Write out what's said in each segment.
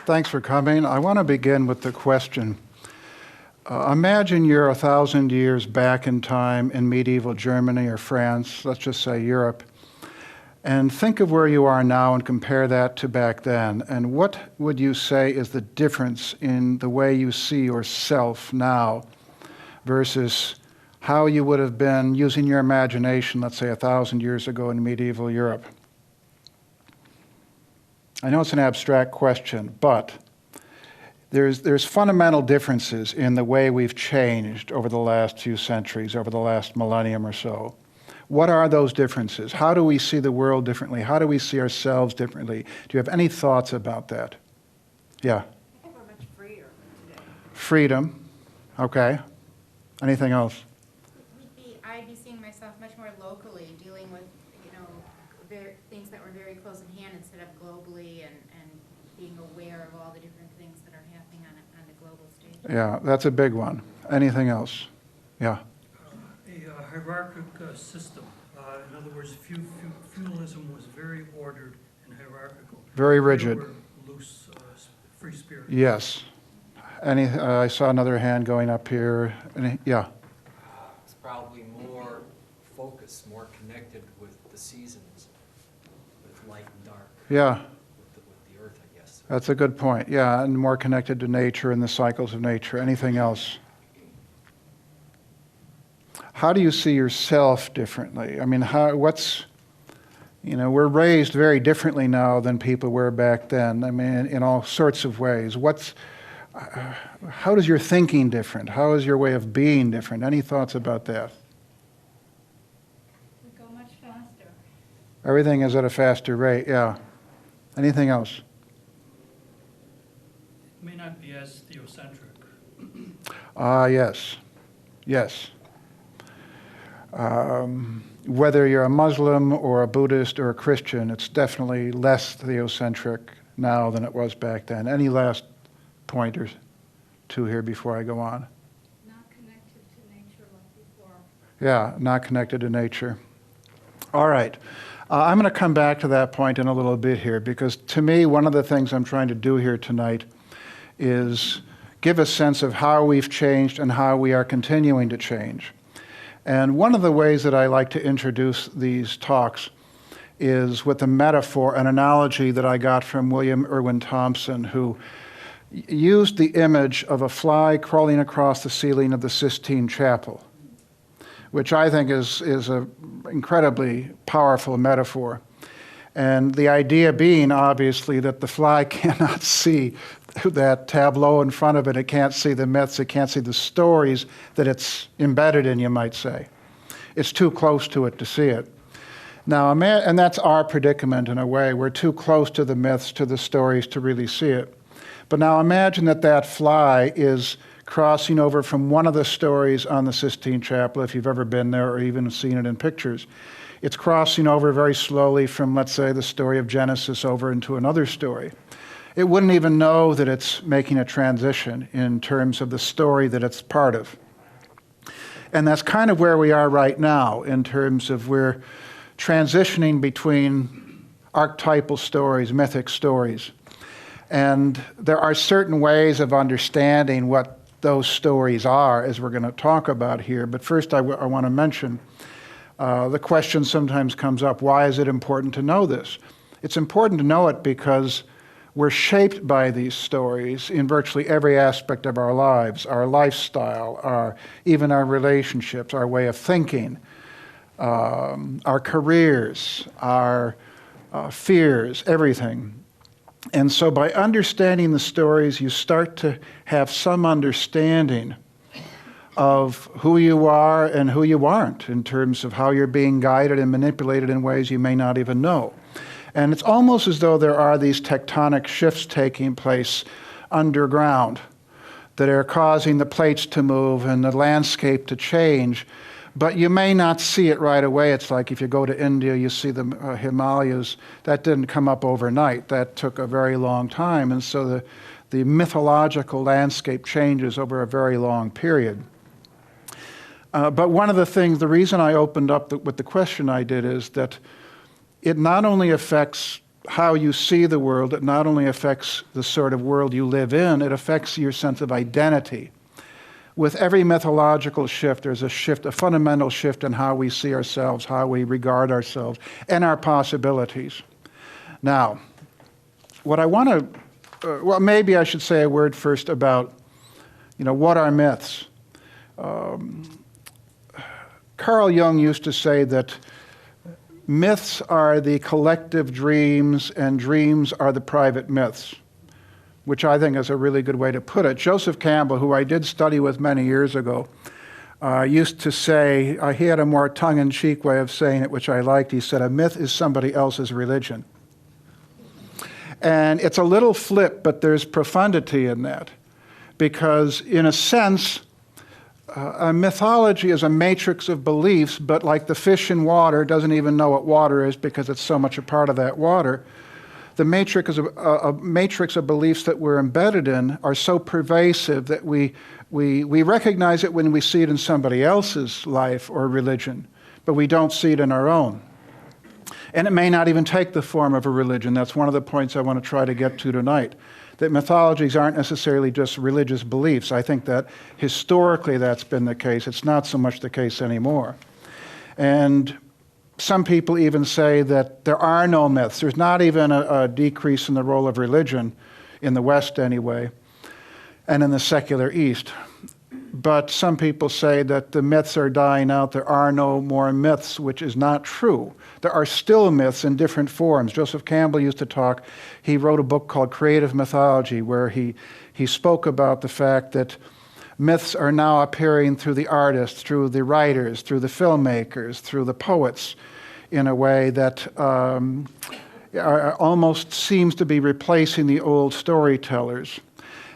Thanks for coming. I want to begin with the question. Imagine you're 1,000 years back in time in medieval Germany or France, let's just say Europe, and think of where you are now and compare that to back then. And what would you say is the difference in the way you see yourself now versus how you would have been using your imagination, let's say 1,000 years ago in medieval Europe? I know it's an abstract question, but there's fundamental differences in the way we've changed over the last few centuries, over the last millennium or so. What are those differences? How do we see the world differently? How do we see ourselves differently? Do you have any thoughts about that? Yeah. I think we're much freer today. Freedom. Okay. Anything else? I'd be seeing myself much more locally, dealing with, things that were very close at hand instead of globally and being aware of all the different things that are happening on the global stage. Yeah, that's a big one. Anything else? Yeah. A hierarchic system. In other words, feudalism was very ordered and hierarchical. Very rigid. They were loose, free spirit. Yes. I saw another hand going up here. Yeah. It's probably more focused, more connected with the seasons, with light and dark. Yeah. With the earth, I guess. That's a good point. Yeah, and more connected to nature and the cycles of nature. Anything else? How do you see yourself differently? I mean, we're raised very differently now than people were back then. I mean, in all sorts of ways. How does your thinking different? How is your way of being different? Any thoughts about that? We go much faster. Everything is at a faster rate, yeah. Anything else? It may not be as theocentric. Yes. Yes. Whether you're a Muslim or a Buddhist or a Christian, it's definitely less theocentric now than it was back then. Any last pointers to here before I go on? Not connected to nature like before. Yeah, not connected to nature. All right. I'm going to come back to that point in a little bit here, because to me, one of the things I'm trying to do here tonight is give a sense of how we've changed and how we are continuing to change. And one of the ways that I like to introduce these talks is with a metaphor, an analogy that I got from William Irwin Thompson, who used the image of a fly crawling across the ceiling of the Sistine Chapel, which I think is an incredibly powerful metaphor. And the idea being, obviously, that the fly cannot see that tableau in front of it. It can't see the myths. It can't see the stories that it's embedded in, you might say. It's too close to it to see it. Now, and that's our predicament in a way. We're too close to the myths, to the stories to really see it. But now imagine that fly is crossing over from one of the stories on the Sistine Chapel, if you've ever been there or even seen it in pictures. It's crossing over very slowly from, let's say, the story of Genesis over into another story. It wouldn't even know that it's making a transition in terms of the story that it's part of. And that's kind of where we are right now in terms of we're transitioning between archetypal stories, mythic stories. And there are certain ways of understanding what those stories are, as we're going to talk about here. But first I want to mention the question sometimes comes up, why is it important to know this? It's important to know it because we're shaped by these stories in virtually every aspect of our lives, our lifestyle, even our relationships, our way of thinking, our careers, our fears, everything. And so by understanding the stories, you start to have some understanding of who you are and who you aren't in terms of how you're being guided and manipulated in ways you may not even know. And it's almost as though there are these tectonic shifts taking place underground that are causing the plates to move and the landscape to change. But you may not see it right away. It's like if you go to India, you see the Himalayas. That didn't come up overnight. That took a very long time. And so the mythological landscape changes over a very long period. But one of the things, the reason I opened up with the question I did is that it not only affects how you see the world. It not only affects the sort of world you live in, it affects your sense of identity. With every mythological shift, there's a shift, a fundamental shift in how we see ourselves, how we regard ourselves, and our possibilities. Now, what I want to, well, maybe I should say a word first about, what are myths? Carl Jung used to say that myths are the collective dreams and dreams are the private myths, which I think is a really good way to put it. Joseph Campbell, who I did study with many years ago, used to say, he had a more tongue-in-cheek way of saying it, which I liked. He said, a myth is somebody else's religion. And it's a little flip, but there's profundity in that. Because in a sense, a mythology is a matrix of beliefs, but like the fish in water doesn't even know what water is because it's so much a part of that water. The matrix is a matrix of beliefs that we're embedded in are so pervasive that we recognize it when we see it in somebody else's life or religion, but we don't see it in our own. And it may not even take the form of a religion. That's one of the points I want to try to get to tonight, that mythologies aren't necessarily just religious beliefs. I think that historically that's been the case. It's not so much the case anymore. And some people even say that there are no myths. There's not even a decrease in the role of religion, in the West anyway, and in the secular East. But some people say that the myths are dying out. There are no more myths, which is not true. There are still myths in different forms. Joseph Campbell used to talk, he wrote a book called Creative Mythology, where he spoke about the fact that myths are now appearing through the artists, through the writers, through the filmmakers, through the poets, in a way that almost seems to be replacing the old storytellers.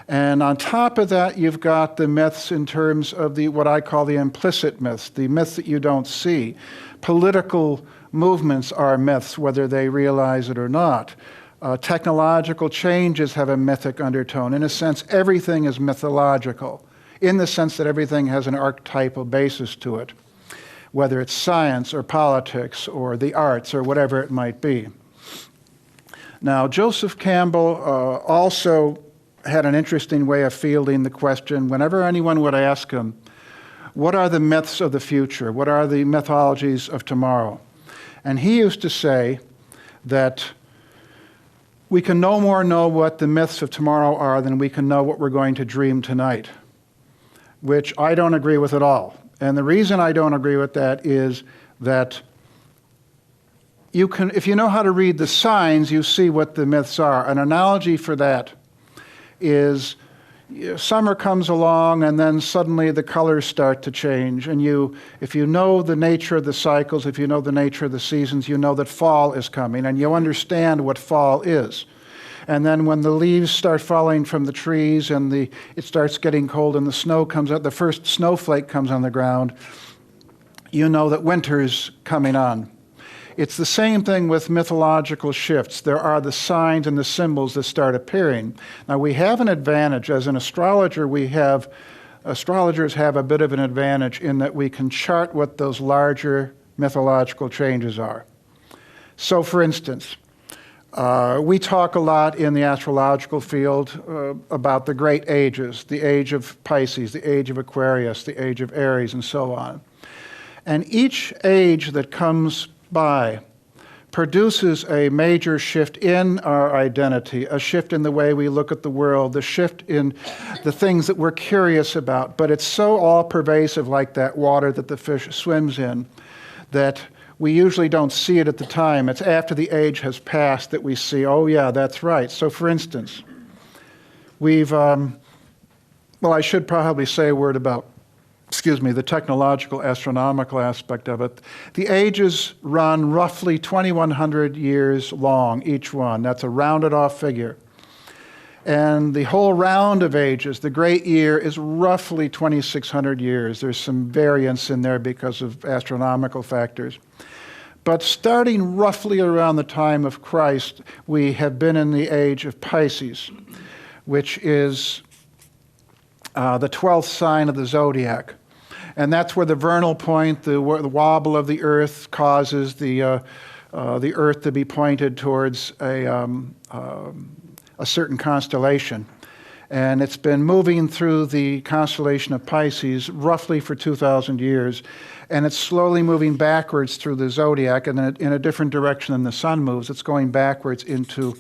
And on top of that, you've got the myths in terms of what I call the implicit myths, the myths that you don't see. Political movements are myths, whether they realize it or not. Technological changes have a mythic undertone. In a sense, everything is mythological, in the sense that everything has an archetypal basis to it, whether it's science or politics or the arts or whatever it might be. Now, Joseph Campbell also had an interesting way of fielding the question whenever anyone would ask him, what are the myths of the future? What are the mythologies of tomorrow? And he used to say that we can no more know what the myths of tomorrow are than we can know what we're going to dream tonight, which I don't agree with at all. And the reason I don't agree with that is that if you know how to read the signs, you see what the myths are. An analogy for that is summer comes along and then suddenly the colors start to change. And if you know the nature of the cycles, if you know the nature of the seasons, you know that fall is coming and you understand what fall is. And then when the leaves start falling from the trees and it starts getting cold and the snow comes out, the first snowflake comes on the ground, you know that winter's coming on. It's the same thing with mythological shifts. There are the signs and the symbols that start appearing. Now we have an advantage. As an astrologer, astrologers have a bit of an advantage in that we can chart what those larger mythological changes are. So for instance, we talk a lot in the astrological field about the great ages, the age of Pisces, the age of Aquarius, the age of Aries, and so on. And each age that comes by produces a major shift in our identity, a shift in the way we look at the world, the shift in the things that we're curious about. But it's so all-pervasive, like that water that the fish swims in, that we usually don't see it at the time. It's after the age has passed that we see, oh yeah, that's right. So for instance, I should probably say a word about the technological astronomical aspect of it. The ages run roughly 2,100 years long, each one. That's a rounded off figure. And the whole round of ages, the great year, is roughly 2,600 years. There's some variance in there because of astronomical factors. But starting roughly around the time of Christ, we have been in the age of Pisces, which is the 12th sign of the zodiac. And that's where the vernal point, the wobble of the earth causes the the Earth to be pointed towards a certain constellation. And it's been moving through the constellation of Pisces roughly for 2,000 years. And it's slowly moving backwards through the zodiac, and in a different direction than the sun moves. It's going backwards into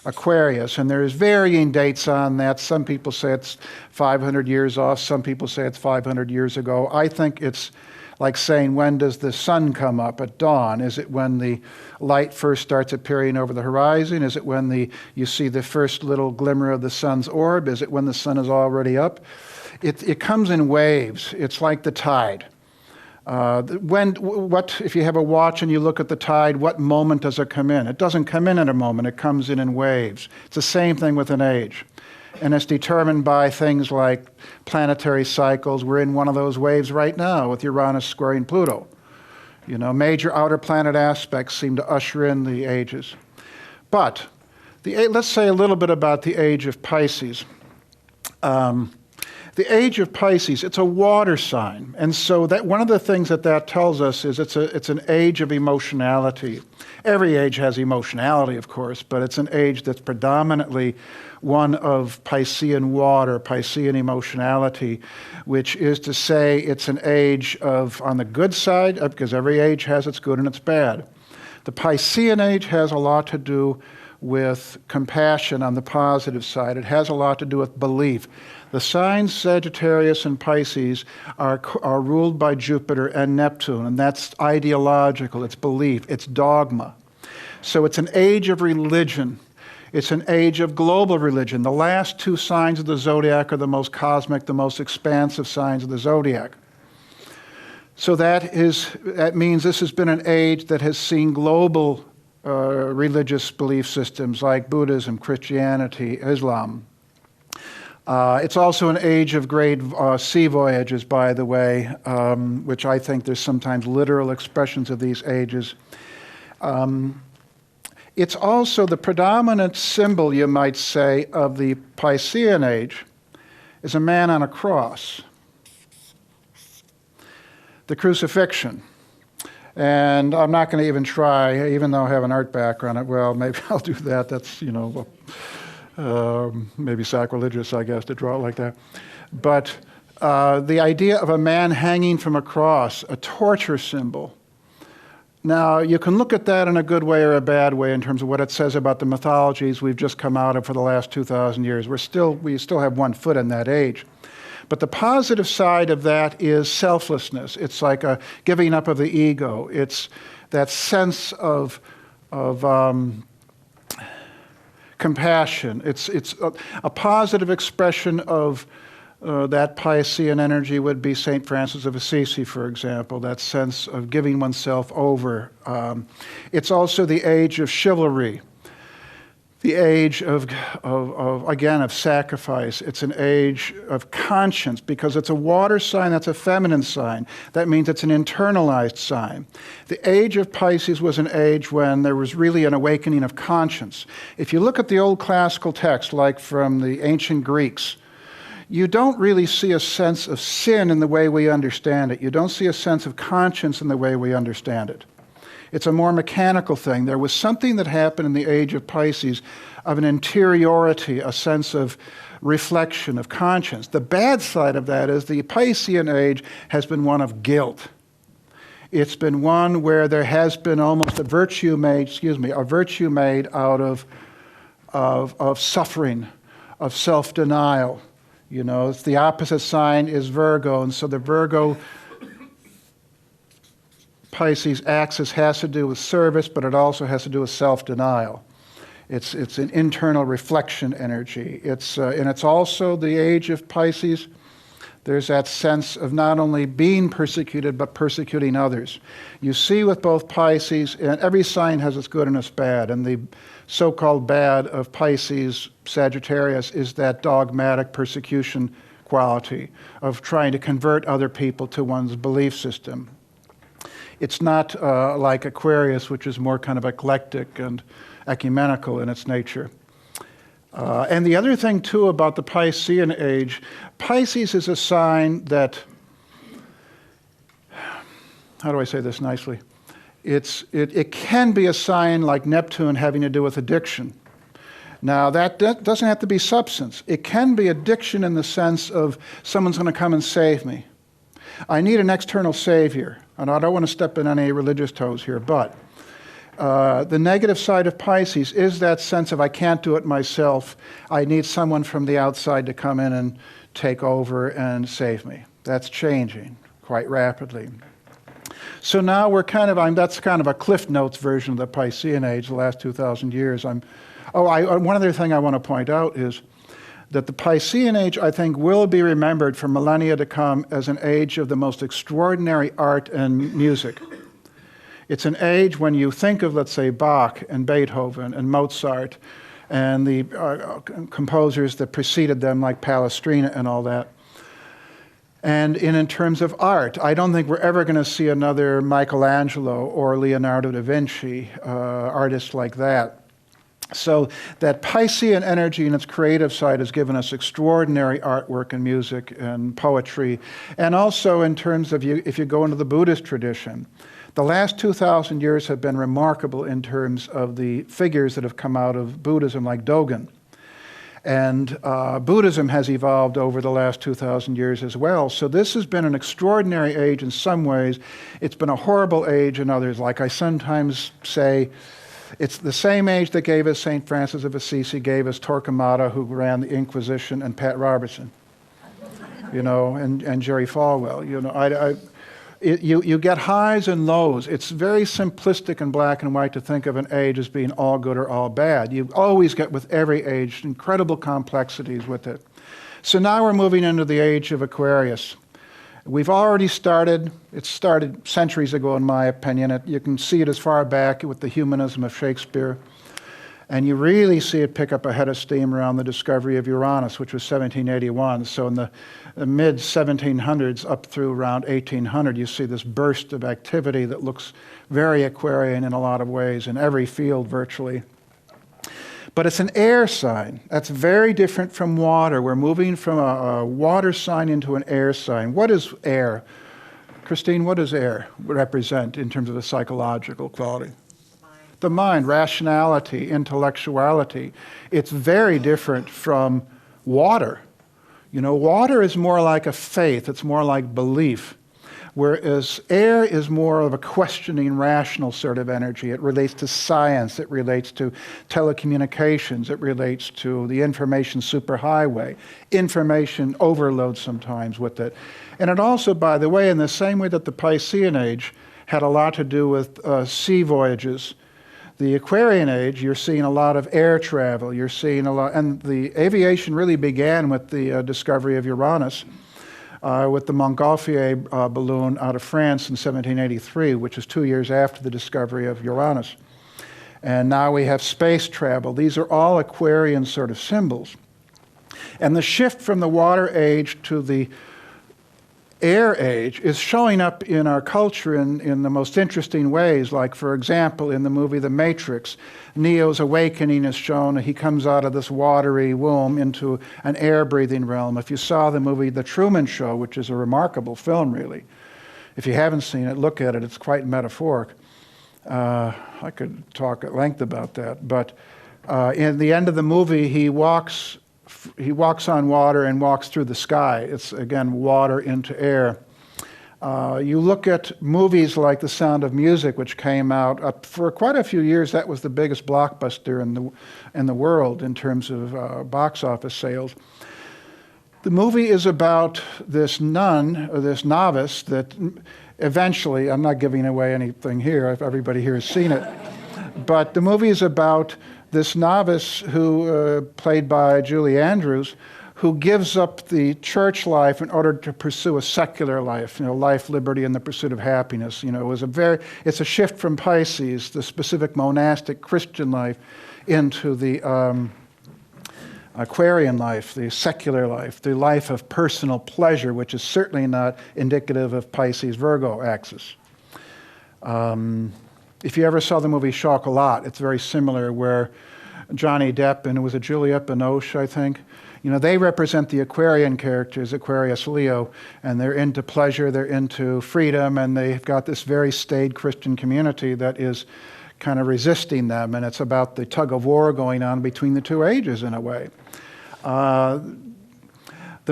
Aquarius. And there's varying dates on that. Some people say it's 500 years off. Some people say it's 500 years ago. I think it's like saying, when does the sun come up? At dawn? Is it when the light first starts appearing over the horizon? Is it when you see the first little glimmer of the sun's orb? Is it when the sun is already up? It comes in waves. It's like the tide. If you have a watch and you look at the tide, what moment does it come in? It doesn't come in at a moment. It comes in waves. It's the same thing with an age. And it's determined by things like planetary cycles. We're in one of those waves right now with Uranus squaring Pluto. You know, major outer planet aspects seem to usher in the ages. But let's say a little bit about the age of Pisces. The age of Pisces, it's a water sign. And so that one of the things that tells us is it's an age of emotionality. Every age has emotionality, of course, but it's an age that's predominantly one of Piscean water, Piscean emotionality, which is to say it's an age of, on the good side, because every age has its good and its bad. The Piscean age has a lot to do with compassion on the positive side. It has a lot to do with belief. The signs Sagittarius and Pisces are ruled by Jupiter and Neptune, and that's ideological, it's belief, it's dogma. So it's an age of religion. It's an age of global religion. The last two signs of the zodiac are the most cosmic, the most expansive signs of the zodiac. So that means this has been an age that has seen global religious belief systems like Buddhism, Christianity, Islam. It's also an age of great sea voyages, by the way, which I think there's sometimes literal expressions of these ages. It's also the predominant symbol, you might say, of the Piscean age is a man on a cross. The crucifixion. And I'm not going to even try, even though I have an art background. Well, maybe I'll do that. That's, maybe sacrilegious, I guess, to draw it like that. But the idea of a man hanging from a cross, a torture symbol. Now, you can look at that in a good way or a bad way in terms of what it says about the mythologies we've just come out of for the last 2,000 years. We still have one foot in that age. But the positive side of that is selflessness. It's like a giving up of the ego. It's that sense of compassion. It's a positive expression of that Piscean energy would be St. Francis of Assisi, for example, that sense of giving oneself over. It's also the age of chivalry, the age of sacrifice. It's an age of conscience because it's a water sign, that's a feminine sign. That means it's an internalized sign. The age of Pisces was an age when there was really an awakening of conscience. If you look at the old classical text, like from the ancient Greeks, you don't really see a sense of sin in the way we understand it. You don't see a sense of conscience in the way we understand it. It's a more mechanical thing. There was something that happened in the age of Pisces of an interiority, a sense of reflection, of conscience. The bad side of that is the Piscean age has been one of guilt. It's been one where there has been almost a virtue made out of suffering, of self-denial. You know, it's the opposite sign is Virgo, and so the Virgo Pisces axis has to do with service, but it also has to do with self-denial. It's an internal reflection energy. And it's also the age of Pisces. There's that sense of not only being persecuted, but persecuting others. You see with both Pisces, and every sign has its good and its bad, and the so-called bad of Pisces, Sagittarius, is that dogmatic persecution quality of trying to convert other people to one's belief system. It's not like Aquarius, which is more kind of eclectic and ecumenical in its nature. And the other thing, too, about the Piscean age, Pisces is a sign that, how do I say this nicely? It can be a sign like Neptune having to do with addiction. Now, that doesn't have to be substance. It can be addiction in the sense of someone's going to come and save me. I need an external savior. And I don't want to step in any religious toes here, but the negative side of Pisces is that sense of I can't do it myself. I need someone from the outside to come in and take over and save me. That's changing quite rapidly. So now we're that's kind of a Cliff Notes version of the Piscean age, the last 2,000 years. One other thing I want to point out is that the Piscean age, I think, will be remembered for millennia to come as an age of the most extraordinary art and music. It's an age when you think of, let's say, Bach and Beethoven and Mozart and the composers that preceded them, like Palestrina and all that. And in terms of art, I don't think we're ever going to see another Michelangelo or Leonardo da Vinci, artists like that. So that Piscean energy in its creative side has given us extraordinary artwork and music and poetry. And also in terms of, if you go into the Buddhist tradition, the last 2,000 years have been remarkable in terms of the figures that have come out of Buddhism, like Dogen. And Buddhism has evolved over the last 2,000 years as well. So this has been an extraordinary age in some ways. It's been a horrible age in others. Like I sometimes say, it's the same age that gave us St. Francis of Assisi, gave us Torquemada, who ran the Inquisition, and Pat Robertson, and Jerry Falwell. You get highs and lows. It's very simplistic and black and white to think of an age as being all good or all bad. You always get, with every age, incredible complexities with it. So now we're moving into the age of Aquarius. We've already started. It started centuries ago, in my opinion. You can see it as far back with the humanism of Shakespeare. And you really see it pick up a head of steam around the discovery of Uranus, which was 1781. So in the mid-1700s up through around 1800, you see this burst of activity that looks very Aquarian in a lot of ways, in every field virtually. But it's an air sign. That's very different from water. We're moving from a water sign into an air sign. What is air? Christine, what does air represent in terms of the psychological quality? The mind, rationality, intellectuality. It's very different from water. Water is more like a faith. It's more like belief. Whereas air is more of a questioning, rational sort of energy. It relates to science. It relates to telecommunications. It relates to the information superhighway. Information overload sometimes with it. And it also, by the way, in the same way that the Piscean age had a lot to do with sea voyages, the Aquarian age, you're seeing a lot of air travel. You're seeing a lot, and the aviation really began with the discovery of Uranus, with the Montgolfier balloon out of France in 1783, which is 2 years after the discovery of Uranus. And now we have space travel. These are all Aquarian sort of symbols. And the shift from the water age to the air age is showing up in our culture in the most interesting ways. Like, for example, in the movie The Matrix, Neo's awakening is shown. He comes out of this watery womb into an air-breathing realm. If you saw the movie The Truman Show, which is a remarkable film, really, if you haven't seen it, look at it. It's quite metaphoric. I could talk at length about that. But in the end of the movie, he walks on water and walks through the sky. It's, again, water into air. You look at movies like The Sound of Music, which came out for quite a few years. That was the biggest blockbuster in the world in terms of box office sales. The movie is about this nun, or this novice, that eventually, I'm not giving away anything here, if everybody here has seen it, but the movie is about this novice who, played by Julie Andrews, who gives up the church life in order to pursue a secular life, life, liberty, and the pursuit of happiness. It's a shift from Pisces, the specific monastic Christian life, into the Aquarian life, the secular life, the life of personal pleasure, which is certainly not indicative of Pisces-Virgo axis. If you ever saw the movie Chocolat, it's very similar, where Johnny Depp, and it was a Juliette Binoche, I think, You know, they represent the Aquarian characters, Aquarius, Leo, and they're into pleasure, they're into freedom, and they've got this very staid Christian community that is kind of resisting them, and it's about the tug of war going on between the two ages in a way. The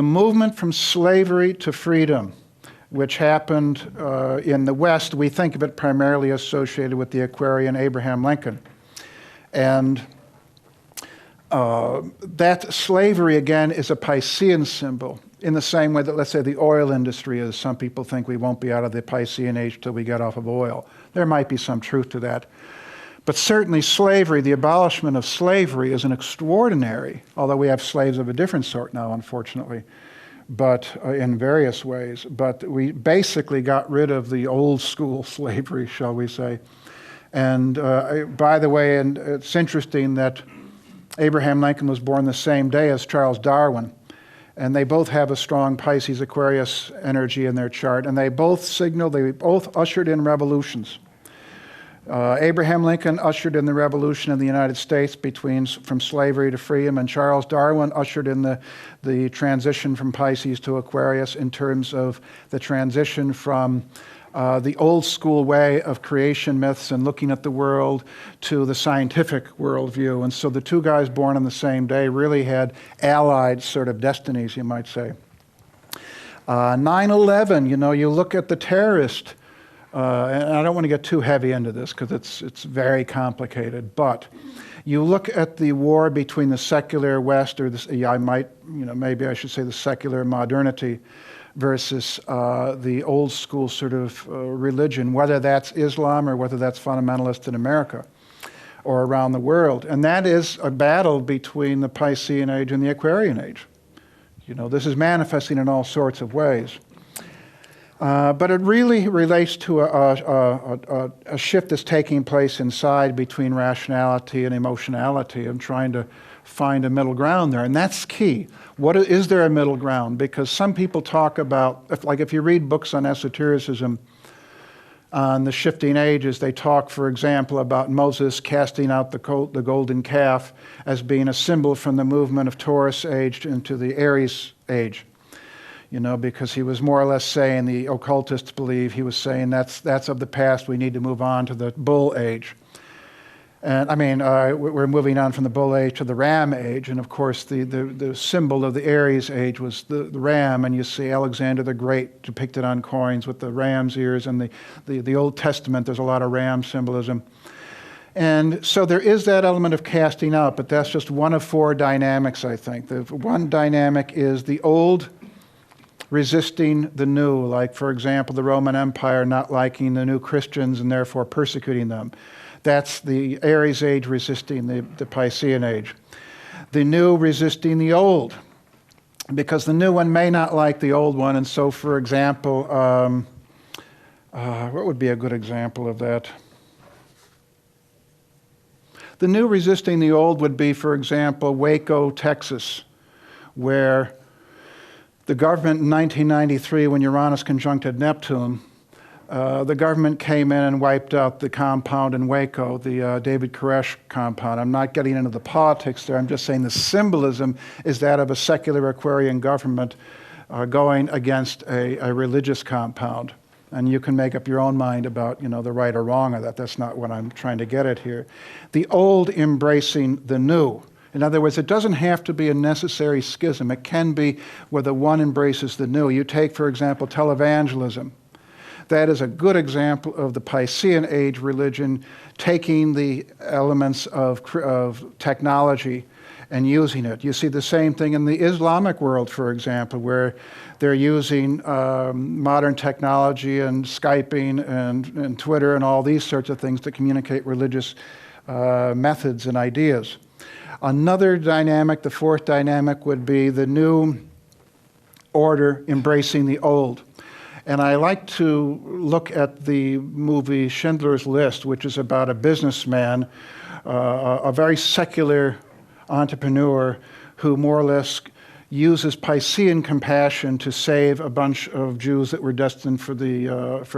movement from slavery to freedom, which happened in the West, we think of it primarily associated with the Aquarian Abraham Lincoln. And that slavery, again, is a Piscean symbol, in the same way that, let's say, the oil industry is. Some people think we won't be out of the Piscean age till we get off of oil. There might be some truth to that. But certainly slavery, the abolishment of slavery, is an extraordinary, although we have slaves of a different sort now, unfortunately, but in various ways. But we basically got rid of the old school slavery, shall we say. And by the way, and it's interesting that Abraham Lincoln was born the same day as Charles Darwin, and they both have a strong Pisces Aquarius energy in their chart, and they both ushered in revolutions. Abraham Lincoln ushered in the revolution in the United States from slavery to freedom, and Charles Darwin ushered in the transition from Pisces to Aquarius in terms of the transition from the old school way of creation myths and looking at the world to the scientific worldview. And so the two guys born on the same day really had allied sort of destinies, you might say. 9/11, you know, you look at the terrorist, and I don't want to get too heavy into this because it's very complicated, but you look at the war between the secular West, or maybe I should say the secular modernity, versus the old school sort of religion, whether that's Islam or whether that's fundamentalist in America or around the world. And that is a battle between the Piscean age and the Aquarian age. You know, this is manifesting in all sorts of ways. But it really relates to a shift that's taking place inside between rationality and emotionality, and trying to find a middle ground there. And that's key. Is there a middle ground? Because some people talk about, if you read books on esotericism, on the shifting ages, they talk, for example, about Moses casting out the golden calf as being a symbol from the movement of Taurus age into the Aries age. You know, because he was more or less saying, the occultists believe he was saying that's of the past, we need to move on to the bull age. And I mean, we're moving on from the bull age to the ram age, and of course the symbol of the Aries age was the ram, and you see Alexander the Great depicted on coins with the ram's ears, and the Old Testament, there's a lot of ram symbolism. And so there is that element of casting out, but that's just one of four dynamics, I think. The one dynamic is the old resisting the new, like, for example, the Roman Empire not liking the new Christians and therefore persecuting them. That's the Aries age resisting the Piscean age. The new resisting the old, because the new one may not like the old one. And so, for example, what would be a good example of that? The new resisting the old would be, for example, Waco, Texas, where the government in 1993, when Uranus conjuncted Neptune, the government came in and wiped out the compound in Waco, the David Koresh compound. I'm not getting into the politics there. I'm just saying the symbolism is that of a secular Aquarian government going against a religious compound. And you can make up your own mind about, you know, the right or wrong of that. That's not what I'm trying to get at here. The old embracing the new. In other words, it doesn't have to be a necessary schism. It can be where the one embraces the new. You take, for example, televangelism. That is a good example of the Piscean age religion taking the elements of technology and using it. You see the same thing in the Islamic world, for example, where they're using modern technology and Skyping and Twitter and all these sorts of things to communicate religious methods and ideas. Another dynamic, the fourth dynamic, would be the new order embracing the old. And I like to look at the movie Schindler's List, which is about a businessman, a very secular entrepreneur who more or less uses Piscean compassion to save a bunch of Jews that were destined for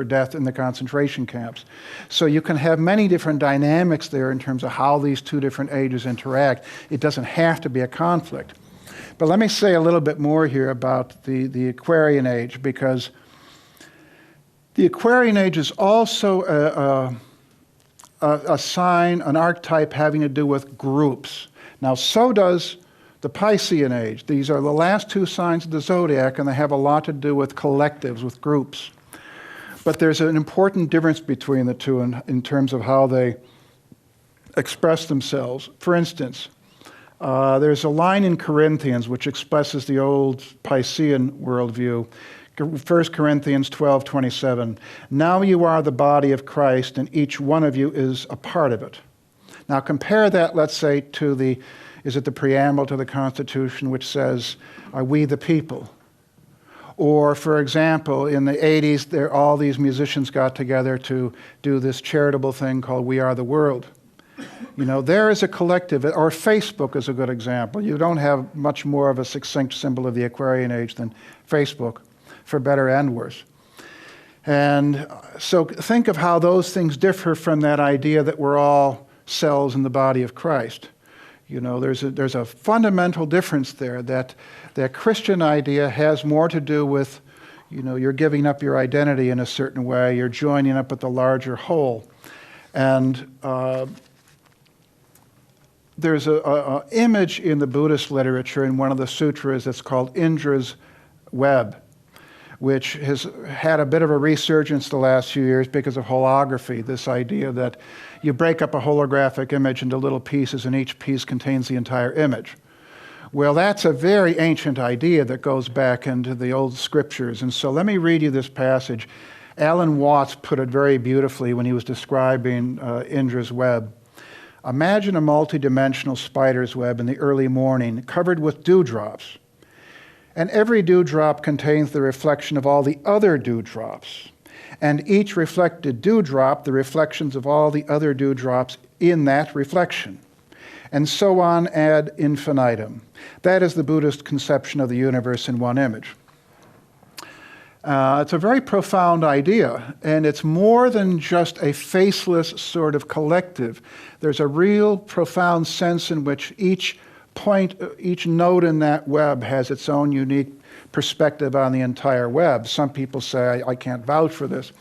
death in the concentration camps. So you can have many different dynamics there in terms of how these two different ages interact. It doesn't have to be a conflict. But let me say a little bit more here about the Aquarian Age, because the Aquarian Age is also a sign, an archetype having to do with groups. Now, so does the Piscean Age. These are the last two signs of the zodiac, and they have a lot to do with collectives, with groups. But there's an important difference between the two in terms of how they express themselves. For instance, there's a line in Corinthians which expresses the old Piscean worldview. 1 Corinthians 12:27. Now you are the body of Christ, and each one of you is a part of it. Now compare that, let's say, to the preamble to the Constitution, which says, are we the people? Or, for example, in the 80s, all these musicians got together to do this charitable thing called We Are the World. You know, there is a collective, or Facebook is a good example. You don't have much more of a succinct symbol of the Aquarian Age than Facebook, for better and worse. And so think of how those things differ from that idea that we're all cells in the body of Christ. You know, there's a fundamental difference there, that Christian idea has more to do with, you know, you're giving up your identity in a certain way, you're joining up with the larger whole. And there's an image in the Buddhist literature in one of the sutras that's called Indra's web, which has had a bit of a resurgence the last few years because of holography, this idea that you break up a holographic image into little pieces and each piece contains the entire image. Well, that's a very ancient idea that goes back into the old scriptures. And so let me read you this passage. Alan Watts put it very beautifully when he was describing Indra's web. Imagine a multidimensional spider's web in the early morning covered with dewdrops. And every dewdrop contains the reflection of all the other dewdrops. And each reflected dewdrop, the reflections of all the other dewdrops in that reflection. And so on ad infinitum. That is the Buddhist conception of the universe in one image. It's a very profound idea, and it's more than just a faceless sort of collective. There's a real profound sense in which each node in that web has its own unique perspective on the entire web. Some people say, I can't vouch for this,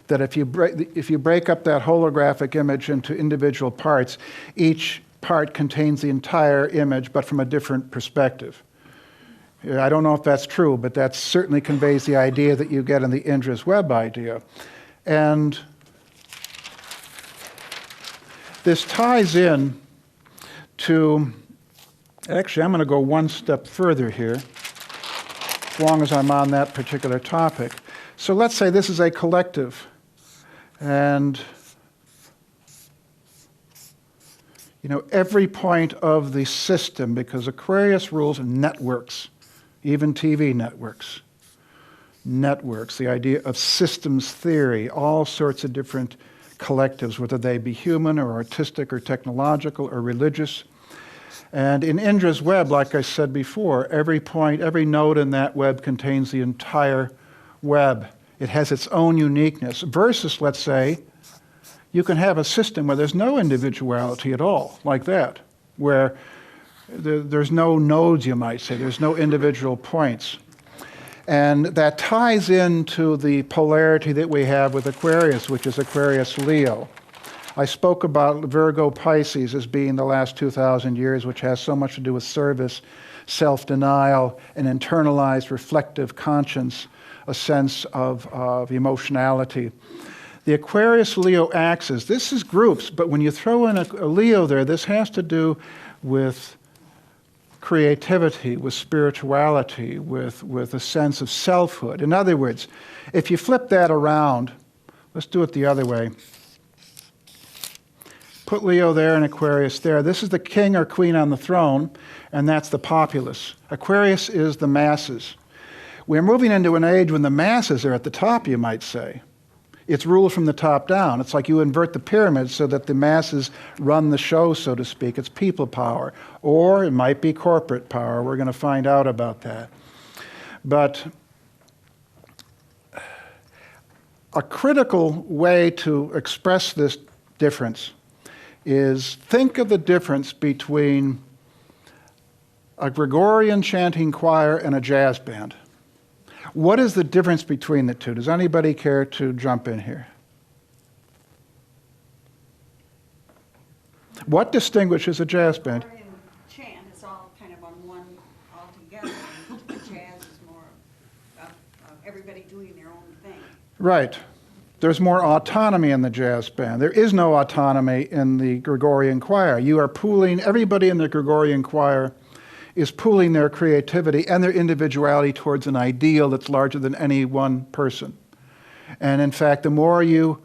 that if you break up that holographic image into individual parts, each part contains the entire image, but from a different perspective. I don't know if that's true, but that certainly conveys the idea that you get in the Indra's web idea. And this ties in to, actually, I'm going to go one step further here, as long as I'm on that particular topic. So let's say this is a collective, and you know, every point of the system, because Aquarius rules networks, even TV networks. Networks, the idea of systems theory, all sorts of different collectives, whether they be human or artistic or technological or religious. And in Indra's web, like I said before, every point, every node in that web contains the entire web. It has its own uniqueness, versus, let's say, you can have a system where there's no individuality at all, like that, where there's no nodes, you might say, there's no individual points. And that ties into the polarity that we have with Aquarius, which is Aquarius-Leo. I spoke about Virgo-Pisces as being the last 2,000 years, which has so much to do with service, self-denial, an internalized reflective conscience, a sense of emotionality. The Aquarius-Leo axis, this is groups, but when you throw in a Leo there, this has to do with creativity, with spirituality, with a sense of selfhood. In other words, if you flip that around, let's do it the other way. Put Leo there and Aquarius there. This is the king or queen on the throne, and that's the populace. Aquarius is the masses. We're moving into an age when the masses are at the top, you might say. It's ruled from the top down. It's like you invert the pyramid so that the masses run the show, so to speak. It's people power. Or it might be corporate power. We're going to find out about that. But a critical way to express this difference is think of the difference between a Gregorian chanting choir, and a jazz band. What is the difference between the two? Does anybody care to jump in here? What distinguishes a jazz band? Gregorian chant is all kind of on one all together, and the jazz is more of everybody doing their own thing. Right. There's more autonomy in the jazz band. There is no autonomy in the Gregorian choir. You are pooling, everybody in the Gregorian choir is pooling their creativity and their individuality towards an ideal that's larger than any one person. And in fact, the more you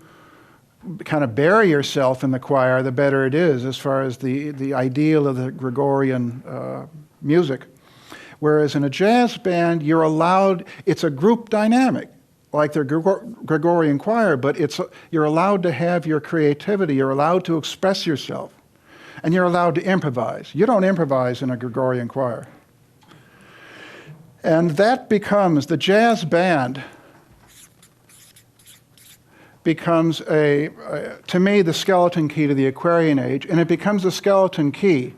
kind of bury yourself in the choir, the better it is as far as the ideal of the Gregorian music. Whereas in a jazz band, you're allowed, it's a group dynamic, like the Gregorian choir, but you're allowed to have your creativity, you're allowed to express yourself, and you're allowed to improvise. You don't improvise in a Gregorian choir. And that becomes, the jazz band becomes to me, the skeleton key to the Aquarian age, and it becomes a skeleton key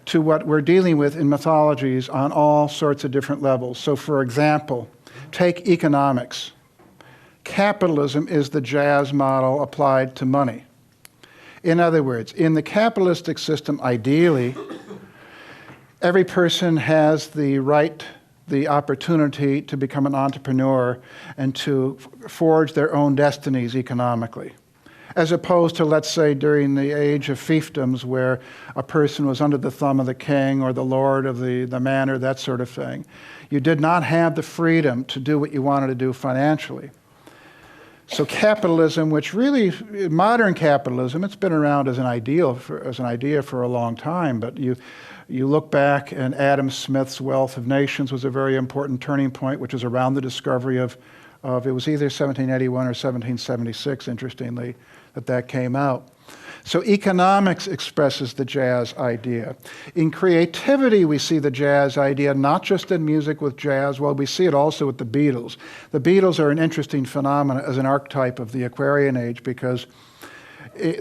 to what we're dealing with in mythologies on all sorts of different levels. So for example, take economics. Capitalism is the jazz model applied to money. In other words, in the capitalistic system, ideally, every person has the right, the opportunity to become an entrepreneur and to forge their own destinies economically. As opposed to, let's say, during the age of fiefdoms where a person was under the thumb of the king or the lord of the manor, that sort of thing. You did not have the freedom to do what you wanted to do financially. So capitalism, which really, modern capitalism, it's been around as an idea for a long time, but you look back and Adam Smith's Wealth of Nations was a very important turning point, which is around the discovery of it was either 1781 or 1776, interestingly, that came out. So economics expresses the jazz idea. In creativity, we see the jazz idea not just in music with jazz, well, we see it also with the Beatles. The Beatles are an interesting phenomenon as an archetype of the Aquarian age because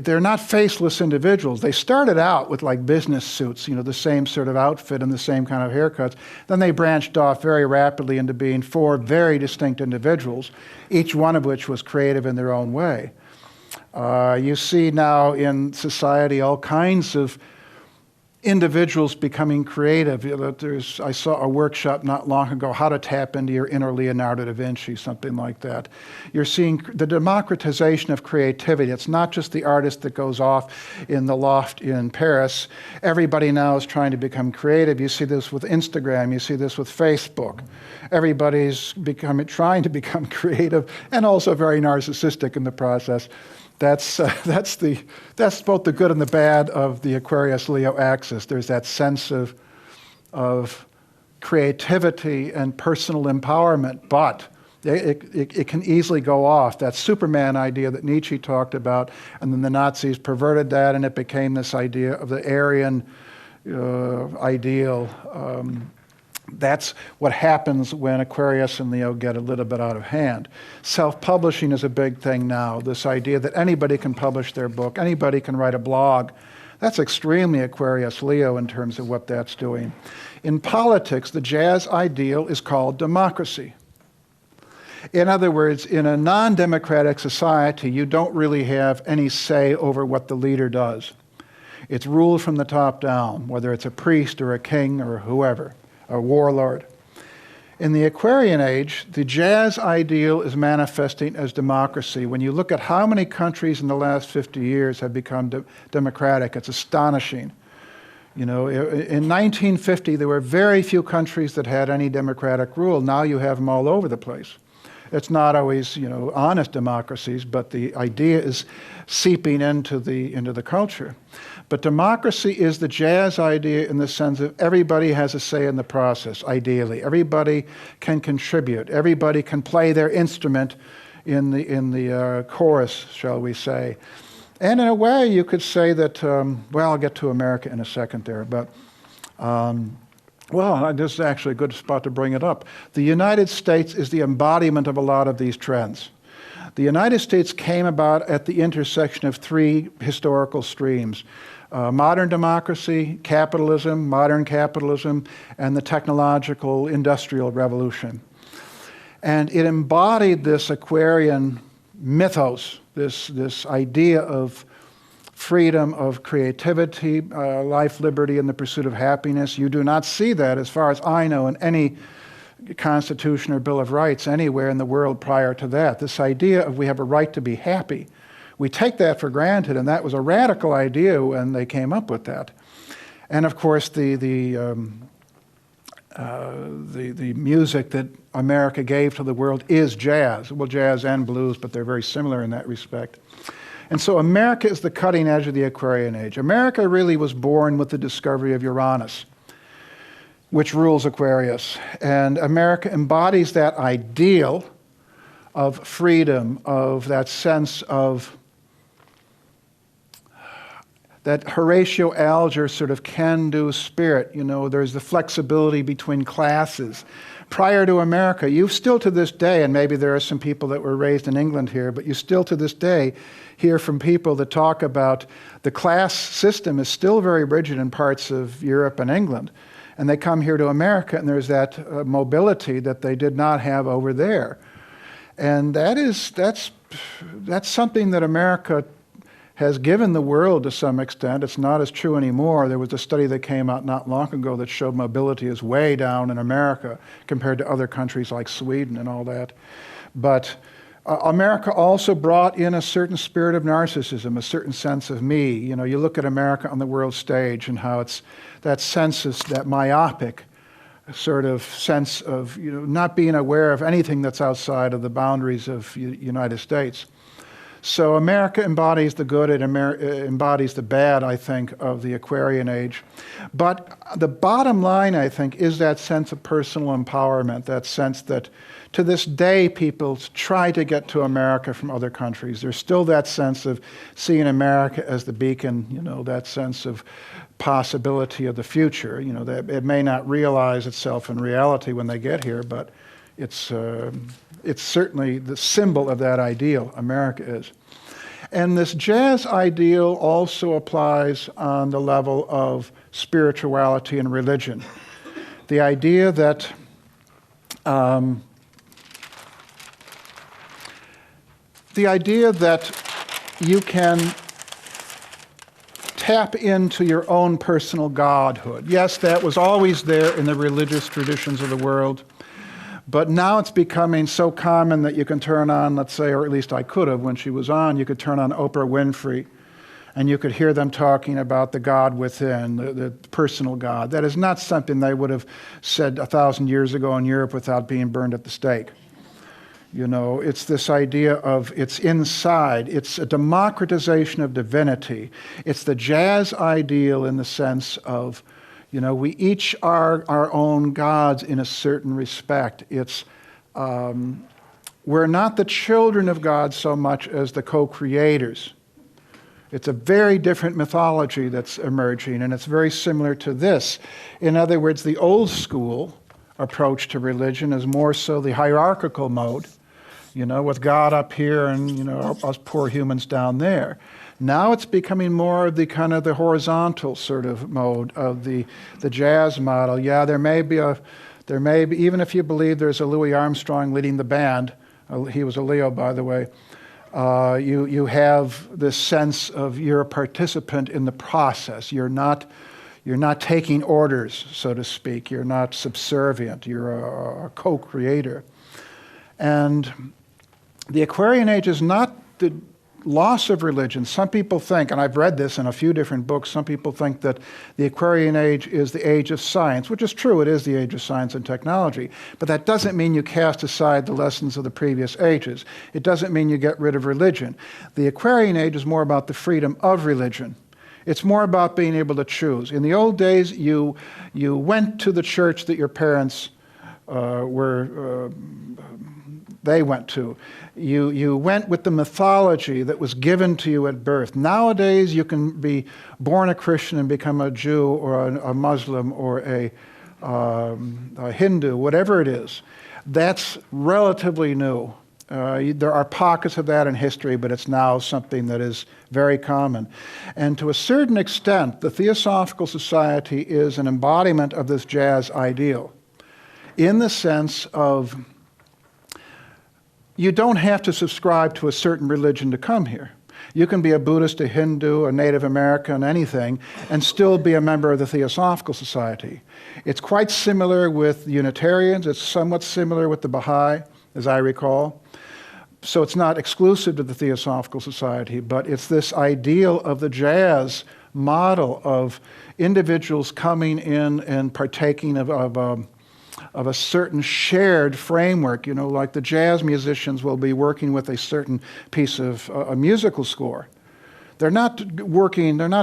they're not faceless individuals. They started out with like business suits, the same sort of outfit and the same kind of haircuts. Then they branched off very rapidly into being four very distinct individuals, each one of which was creative in their own way. You see now in society all kinds of individuals becoming creative. I saw a workshop not long ago, how to tap into your inner Leonardo da Vinci, something like that. You're seeing the democratization of creativity. It's not just the artist that goes off in the loft in Paris. Everybody now is trying to become creative. You see this with Instagram. You see this with Facebook. Everybody's trying to become creative and also very narcissistic in the process. That's both the good and the bad of the Aquarius-Leo axis. There's that sense of creativity and personal empowerment, but it can easily go off. That Superman idea that Nietzsche talked about, and then the Nazis perverted that, and it became this idea of the Aryan ideal. That's what happens when Aquarius and Leo get a little bit out of hand. Self-publishing is a big thing now. This idea that anybody can publish their book, anybody can write a blog. That's extremely Aquarius-Leo in terms of what that's doing. In politics, the jazz ideal is called democracy. In other words, in a non-democratic society, you don't really have any say over what the leader does. It's ruled from the top down, whether it's a priest or a king or whoever. A warlord. In the Aquarian age, the jazz ideal is manifesting as democracy. When you look at how many countries in the last 50 years have become democratic, it's astonishing. In 1950, there were very few countries that had any democratic rule. Now you have them all over the place. It's not always, honest democracies, but the idea is seeping into the culture. But democracy is the jazz idea in the sense of everybody has a say in the process, ideally. Everybody can contribute. Everybody can play their instrument in the chorus, shall we say. And in a way, you could say that, I'll get to America in a second there, but this is actually a good spot to bring it up. The United States is the embodiment of a lot of these trends. The United States came about at the intersection of three historical streams. modern democracy, capitalism, modern capitalism, and the technological industrial revolution. And it embodied this Aquarian mythos, this idea of freedom, of creativity, life, liberty, and the pursuit of happiness. You do not see that, as far as I know, in any Constitution or Bill of Rights anywhere in the world prior to that. This idea of we have a right to be happy. We take that for granted, and that was a radical idea when they came up with that. And of course, the music that America gave to the world is jazz. Well, jazz and blues, but they're very similar in that respect. And so America is the cutting edge of the Aquarian Age. America really was born with the discovery of Uranus, which rules Aquarius. And America embodies that ideal of freedom, of that sense of that Horatio Alger sort of can-do spirit. You know, there's the flexibility between classes. Prior to America, you still to this day, and maybe there are some people that were raised in England here, but you still to this day hear from people that talk about the class system is still very rigid in parts of Europe and England. And they come here to America, and there's that mobility that they did not have over there. And that's something that America has given the world to some extent. It's not as true anymore. There was a study that came out not long ago that showed mobility is way down in America compared to other countries like Sweden and all that. But America also brought in a certain spirit of narcissism, a certain sense of me. You know, you look at America on the world stage and how it's that sense is that myopic sort of sense of, you know, not being aware of anything that's outside of the boundaries of United States. So America embodies the good, it embodies the bad, I think, of the Aquarian Age. But the bottom line, I think, is that sense of personal empowerment, that sense that to this day people try to get to America from other countries. There's still that sense of seeing America as the beacon, you know, that sense of possibility of the future. You know, that it may not realize itself in reality when they get here, but it's certainly the symbol of that ideal, America is. And this jazz ideal also applies on the level of spirituality and religion. The idea that you can tap into your own personal godhood. Yes, that was always there in the religious traditions of the world. But now it's becoming so common that you can turn on, let's say, or at least I could have when she was on, you could turn on Oprah Winfrey and you could hear them talking about the God within, the personal God. That is not something they would have said 1,000 years ago in Europe without being burned at the stake. You know, it's this idea of it's inside. It's a democratization of divinity. It's the jazz ideal in the sense of, you know, we each are our own gods in a certain respect. It's we're not the children of God so much as the co-creators. It's a very different mythology that's emerging, and it's very similar to this. In other words, the old school approach to religion is more so the hierarchical mode, you know, with God up here and, you know, us poor humans down there. Now it's becoming more of the kind of the horizontal sort of mode of the jazz model. Yeah, there may be, even if you believe there's a Louis Armstrong leading the band, he was a Leo, by the way, you have this sense of you're a participant in the process. You're not taking orders, so to speak. You're not subservient. You're a co-creator. And the Aquarian Age is not the loss of religion. Some people think, and I've read this in a few different books, some people think that the Aquarian Age is the age of science, which is true, it is the age of science and technology, but that doesn't mean you cast aside the lessons of the previous ages. It doesn't mean you get rid of religion. The Aquarian Age is more about the freedom of religion. It's more about being able to choose. In the old days, you went to the church that your parents they went to. You went with the mythology that was given to you at birth. Nowadays, you can be born a Christian and become a Jew or a Muslim or a Hindu, whatever it is. That's relatively new. There are pockets of that in history, but it's now something that is very common. And to a certain extent, the Theosophical Society is an embodiment of this jazz ideal, in the sense of you don't have to subscribe to a certain religion to come here. You can be a Buddhist, a Hindu, a Native American, anything, and still be a member of the Theosophical Society. It's quite similar with Unitarians. It's somewhat similar with the Baha'i, as I recall. So it's not exclusive to the Theosophical Society, but it's this ideal of the jazz model of individuals coming in and partaking of a certain shared framework. You know, like the jazz musicians will be working with a certain piece of a musical score. They're not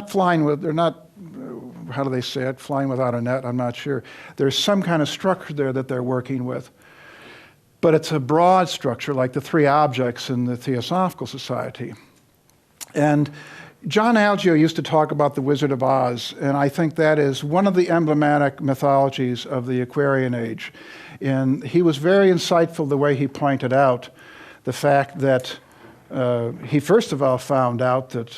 flying with, how do they say it, flying without a net, I'm not sure. There's some kind of structure there that they're working with. But it's a broad structure, like the three objects in the Theosophical Society. And John Algeo used to talk about the Wizard of Oz, and I think that is one of the emblematic mythologies of the Aquarian age. And he was very insightful the way he pointed out the fact that he first of all found out that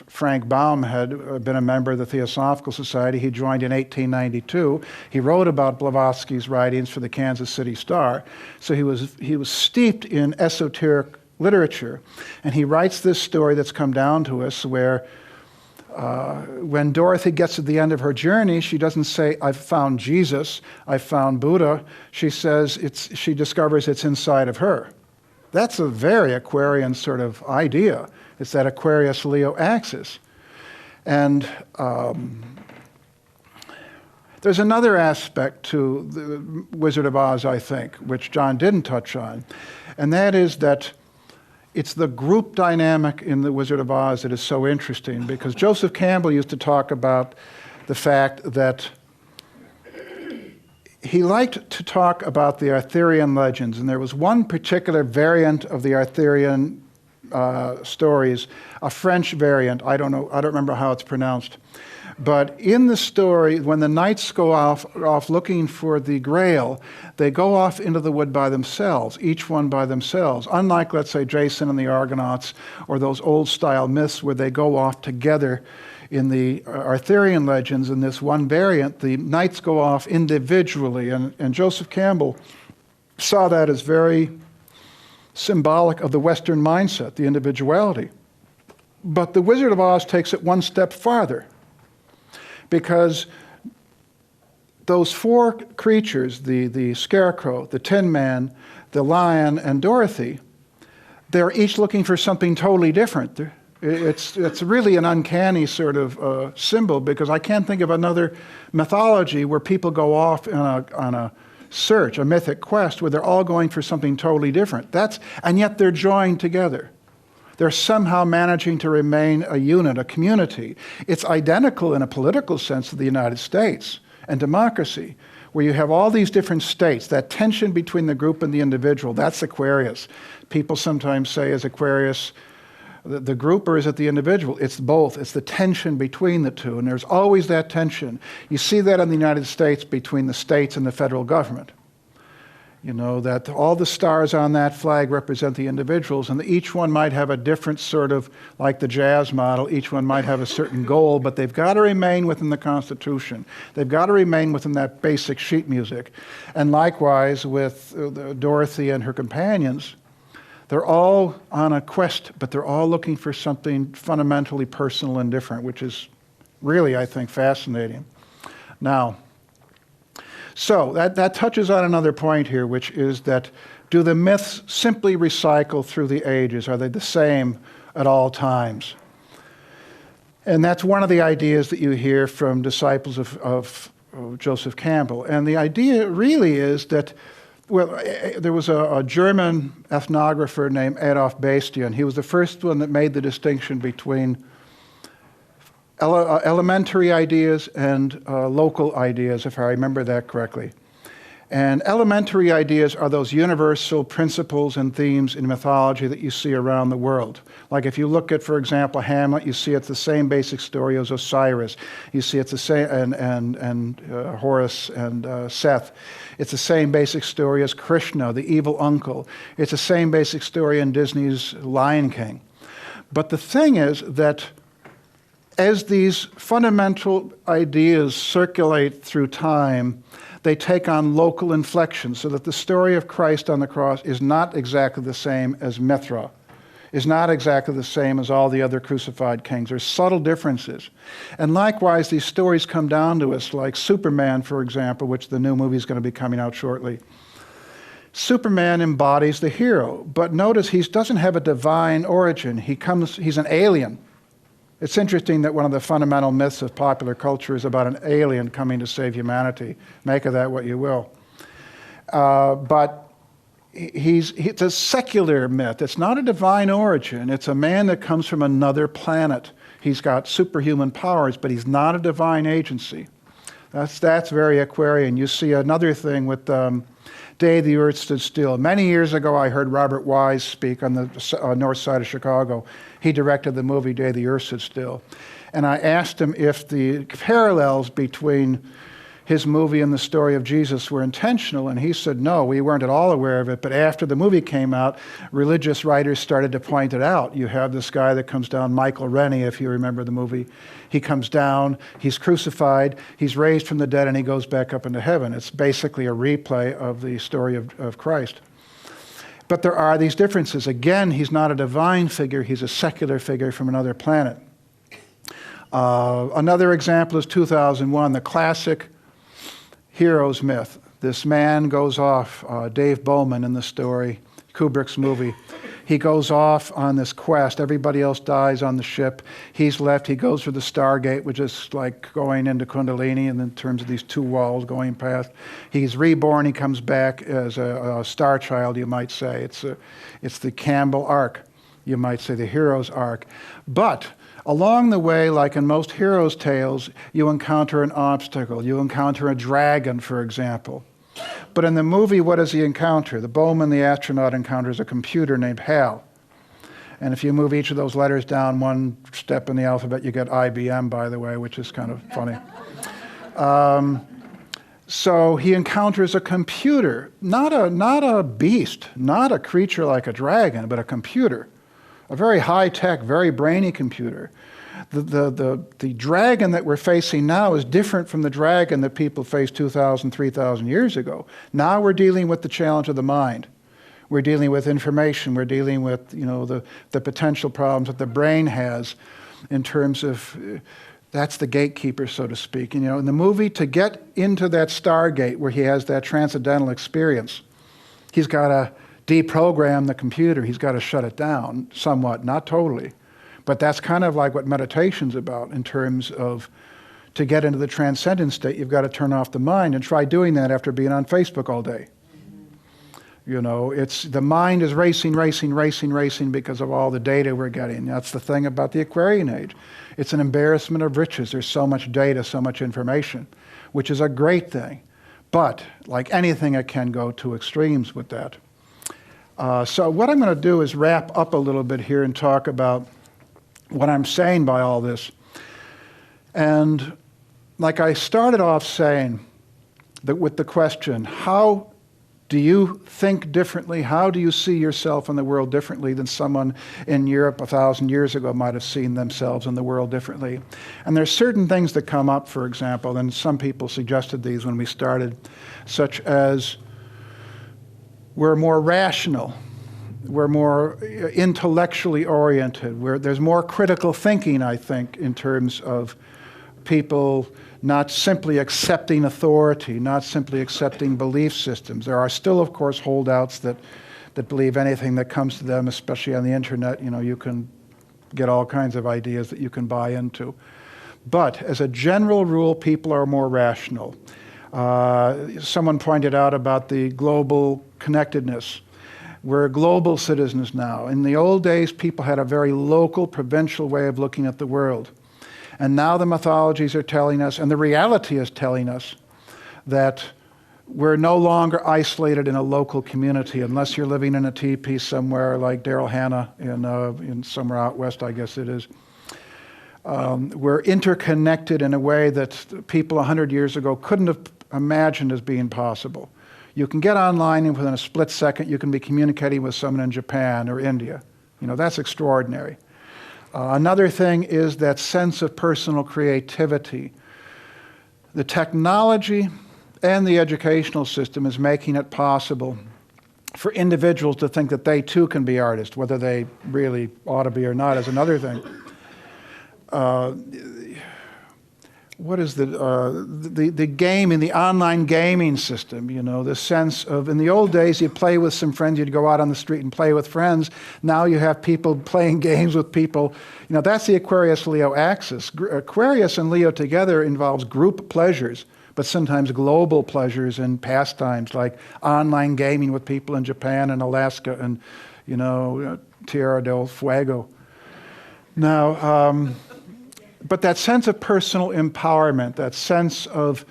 Frank Baum had been a member of the Theosophical Society. He joined in 1892. He wrote about Blavatsky's writings for the Kansas City Star. So he was steeped in esoteric literature. And he writes this story that's come down to us where when Dorothy gets to the end of her journey, she doesn't say, I've found Jesus, I've found Buddha. She says she discovers it's inside of her. That's a very Aquarian sort of idea. It's that Aquarius-Leo axis. And there's another aspect to the Wizard of Oz, I think, which John didn't touch on, and that is that it's the group dynamic in the Wizard of Oz that is so interesting, because Joseph Campbell used to talk about the fact that he liked to talk about the Arthurian legends, and there was one particular variant of the Arthurian stories, a French variant. I don't remember how it's pronounced. But in the story, when the knights go off looking for the Grail, they go off into the wood by themselves, each one by themselves. Unlike, let's say, Jason and the Argonauts, or those old-style myths where they go off together. In the Arthurian legends, in this one variant, the knights go off individually, and Joseph Campbell saw that as very symbolic of the Western mindset, the individuality. But the Wizard of Oz takes it one step farther, because those four creatures, the Scarecrow, the Tin Man, the Lion, and Dorothy, they're each looking for something totally different. It's really an uncanny sort of symbol, because I can't think of another mythology where people go off on a search, a mythic quest, where they're all going for something totally different. And yet they're joined together. They're somehow managing to remain a unit, a community. It's identical in a political sense to the United States and democracy, where you have all these different states, that tension between the group and the individual. That's Aquarius. People sometimes say, is Aquarius the group or is it the individual? It's both. It's the tension between the two, and there's always that tension. You see that in the United States between the states and the federal government. You know, that all the stars on that flag represent the individuals, and each one might have a different sort of, like the jazz model, each one might have a certain goal, but they've got to remain within the Constitution. They've got to remain within that basic sheet music. And likewise with Dorothy and her companions, they're all on a quest, but they're all looking for something fundamentally personal and different, which is really, I think, fascinating. Now, so that touches on another point here, which is that do the myths simply recycle through the ages? Are they the same at all times? And that's one of the ideas that you hear from disciples of Joseph Campbell. And the idea really is that, well, there was a German ethnographer named Adolf Bastian. He was the first one that made the distinction between elementary ideas and local ideas, if I remember that correctly. And elementary ideas are those universal principles and themes in mythology that you see around the world. Like if you look at, for example, Hamlet, you see it's the same basic story as Osiris. You see it's the same, and Horus and Seth. It's the same basic story as Krishna, the evil uncle. It's the same basic story in Disney's Lion King. But the thing is that as these fundamental ideas circulate through time, they take on local inflections, so that the story of Christ on the cross is not exactly the same as Mithra, is not exactly the same as all the other crucified kings. There's subtle differences. And likewise, these stories come down to us, like Superman, for example, which the new movie is going to be coming out shortly. Superman embodies the hero, but notice he doesn't have a divine origin. He's an alien. It's interesting that one of the fundamental myths of popular culture is about an alien coming to save humanity. Make of that what you will. But it's a secular myth. It's not a divine origin. It's a man that comes from another planet. He's got superhuman powers, but he's not a divine agency. That's very Aquarian. You see another thing with Day the Earth Stood Still. Many years ago, I heard Robert Wise speak on the north side of Chicago. He directed the movie Day the Earth Stood Still. And I asked him if the parallels between his movie and the story of Jesus were intentional, and he said, no, we weren't at all aware of it, but after the movie came out, religious writers started to point it out. You have this guy that comes down, Michael Rennie, if you remember the movie. He comes down, he's crucified, he's raised from the dead, and he goes back up into heaven. It's basically a replay of the story of Christ. But there are these differences. Again, he's not a divine figure, he's a secular figure from another planet. Another example is 2001, the classic hero's myth. This man goes off, Dave Bowman in the story, Kubrick's movie. He goes off on this quest. Everybody else dies on the ship. He's left. He goes for the Stargate, which is like going into Kundalini, and in terms of these two walls going past. He's reborn. He comes back as a star child, you might say. It's the Campbell arc, you might say, the hero's arc. But along the way, like in most heroes' tales, you encounter an obstacle. You encounter a dragon, for example. But in the movie, what does he encounter? The Bowman, the astronaut, encounters a computer named HAL. And if you move each of those letters down one step in the alphabet, you get IBM, by the way, which is kind of funny. So he encounters a computer, not a beast, not a creature like a dragon, but a computer. A very high-tech, very brainy computer. The dragon that we're facing now is different from the dragon that people faced 2,000, 3,000 years ago. Now we're dealing with the challenge of the mind. We're dealing with information. We're dealing with, the potential problems that the brain has in terms of, that's the gatekeeper, so to speak. In the movie, to get into that Stargate where he has that transcendental experience, he's got to deprogram the computer. He's got to shut it down somewhat, not totally. But that's kind of like what meditation's about in terms of, to get into the transcendent state, you've got to turn off the mind, and try doing that after being on Facebook all day. It's the mind is racing because of all the data we're getting. That's the thing about the Aquarian age. It's an embarrassment of riches. There's so much data, so much information, which is a great thing. But like anything, it can go to extremes with that. So what I'm going to do is wrap up a little bit here and talk about what I'm saying by all this. And like I started off saying, that with the question, how do you think differently? How do you see yourself in the world differently than someone in Europe 1,000 years ago might have seen themselves in the world differently? And there's certain things that come up, for example, and some people suggested these when we started, such as we're more rational. We're more intellectually oriented. There's more critical thinking, I think, in terms of people not simply accepting authority, not simply accepting belief systems. There are still, of course, holdouts that believe anything that comes to them, especially on the internet. You can get all kinds of ideas that you can buy into. But as a general rule, people are more rational. Someone pointed out about the global connectedness. We're global citizens now. In the old days, people had a very local, provincial way of looking at the world. And now the mythologies are telling us, and the reality is telling us, that we're no longer isolated in a local community unless you're living in a teepee somewhere like Daryl Hannah in somewhere out west, I guess it is. We're interconnected in a way that people 100 years ago couldn't have imagined as being possible. You can get online and within a split second you can be communicating with someone in Japan or India. That's extraordinary. Another thing is that sense of personal creativity. The technology and the educational system is making it possible for individuals to think that they too can be artists. Whether they really ought to be or not is another thing. What is the gaming, the online gaming system, the sense of, in the old days you play with some friends, you'd go out on the street and play with friends. Now you have people playing games with people. That's the Aquarius-Leo axis. Aquarius and Leo together involves group pleasures, but sometimes global pleasures and pastimes like online gaming with people in Japan and Alaska and, Tierra del Fuego. Now, but that sense of personal empowerment, that sense of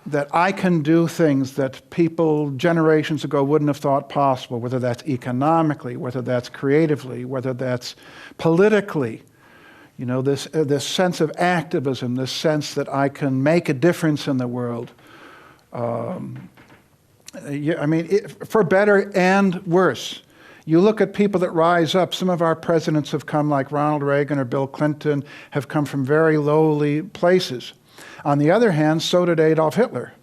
that I can do things that people generations ago wouldn't have thought possible, whether that's economically, whether that's creatively, whether that's politically, this sense of activism, this sense that I can make a difference in the world. For better and worse. You look at people that rise up. Some of our presidents have come, like Ronald Reagan or Bill Clinton, have come from very lowly places. On the other hand, so did Adolf Hitler.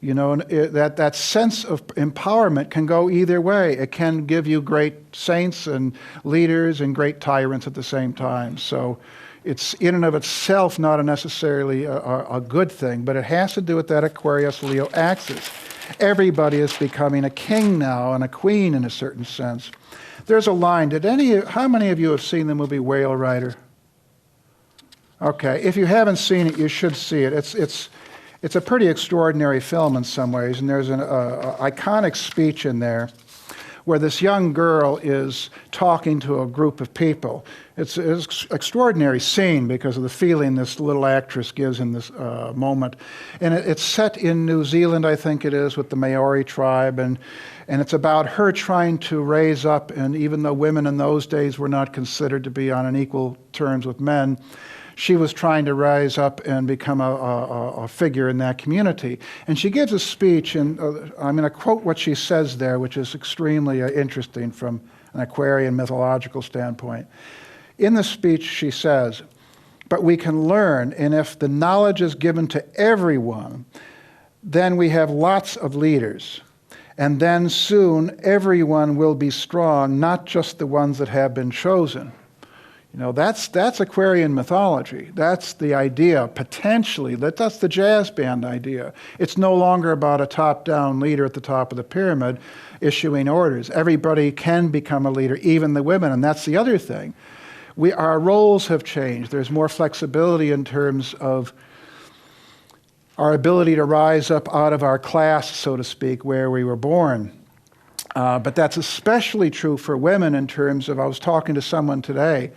That sense of empowerment can go either way. It can give you great saints and leaders and great tyrants at the same time. So it's in and of itself not necessarily a good thing, but it has to do with that Aquarius-Leo axis. Everybody is becoming a king now and a queen in a certain sense. There's a line. How many of you have seen the movie Whale Rider? Okay, if you haven't seen it, you should see it. It's a pretty extraordinary film in some ways, and there's an iconic speech in there where this young girl is talking to a group of people. It's an extraordinary scene because of the feeling this little actress gives in this moment. And it's set in New Zealand, I think it is, with the Maori tribe. And it's about her trying to raise up, and even though women in those days were not considered to be on an equal terms with men, she was trying to rise up and become a figure in that community. And she gives a speech, and I'm going to quote what she says there, which is extremely interesting from an Aquarian mythological standpoint. In the speech, she says, "But we can learn, and if the knowledge is given to everyone, then we have lots of leaders. And then soon everyone will be strong, not just the ones that have been chosen." That's Aquarian mythology. That's the idea, potentially, that's the jazz band idea. It's no longer about a top-down leader at the top of the pyramid issuing orders. Everybody can become a leader, even the women, and that's the other thing. Our roles have changed. There's more flexibility in terms of our ability to rise up out of our class, so to speak, where we were born. But that's especially true for women in terms of, I was talking to someone today,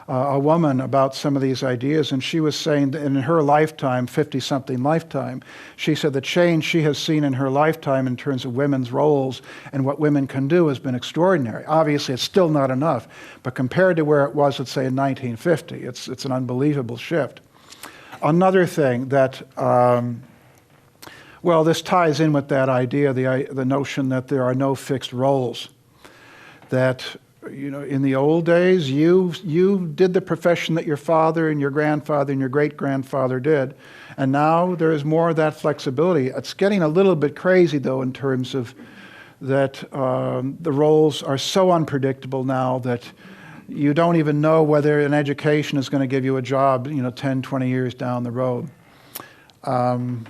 a woman, about some of these ideas, and she was saying that in her lifetime, 50-something lifetime, she said the change she has seen in her lifetime in terms of women's roles and what women can do has been extraordinary. Obviously, it's still not enough, but compared to where it was, let's say, in 1950, it's an unbelievable shift. Another thing that, this ties in with that idea, the notion that there are no fixed roles, that in the old days, you did the profession that your father and your grandfather and your great-grandfather did, and now there is more of that flexibility. It's getting a little bit crazy, though, in terms of that the roles are so unpredictable now that you don't even know whether an education is going to give you a job, 10, 20 years down the road. And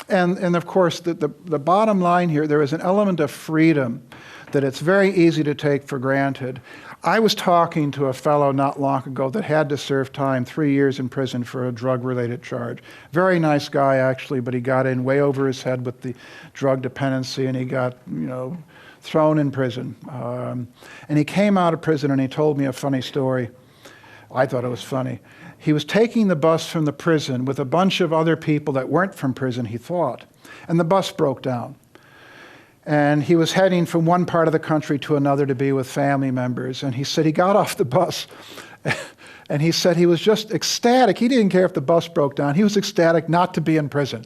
of course, the bottom line here, there is an element of freedom that it's very easy to take for granted. I was talking to a fellow not long ago that had to serve time, 3 years in prison for a drug-related charge. Very nice guy, actually, but he got in way over his head with the drug dependency, and he got, thrown in prison. And he came out of prison, and he told me a funny story. I thought it was funny. He was taking the bus from the prison with a bunch of other people that weren't from prison, he thought, and the bus broke down. And he was heading from one part of the country to another to be with family members. And he said he got off the bus and he said he was just ecstatic. He didn't care if the bus broke down. He was ecstatic not to be in prison.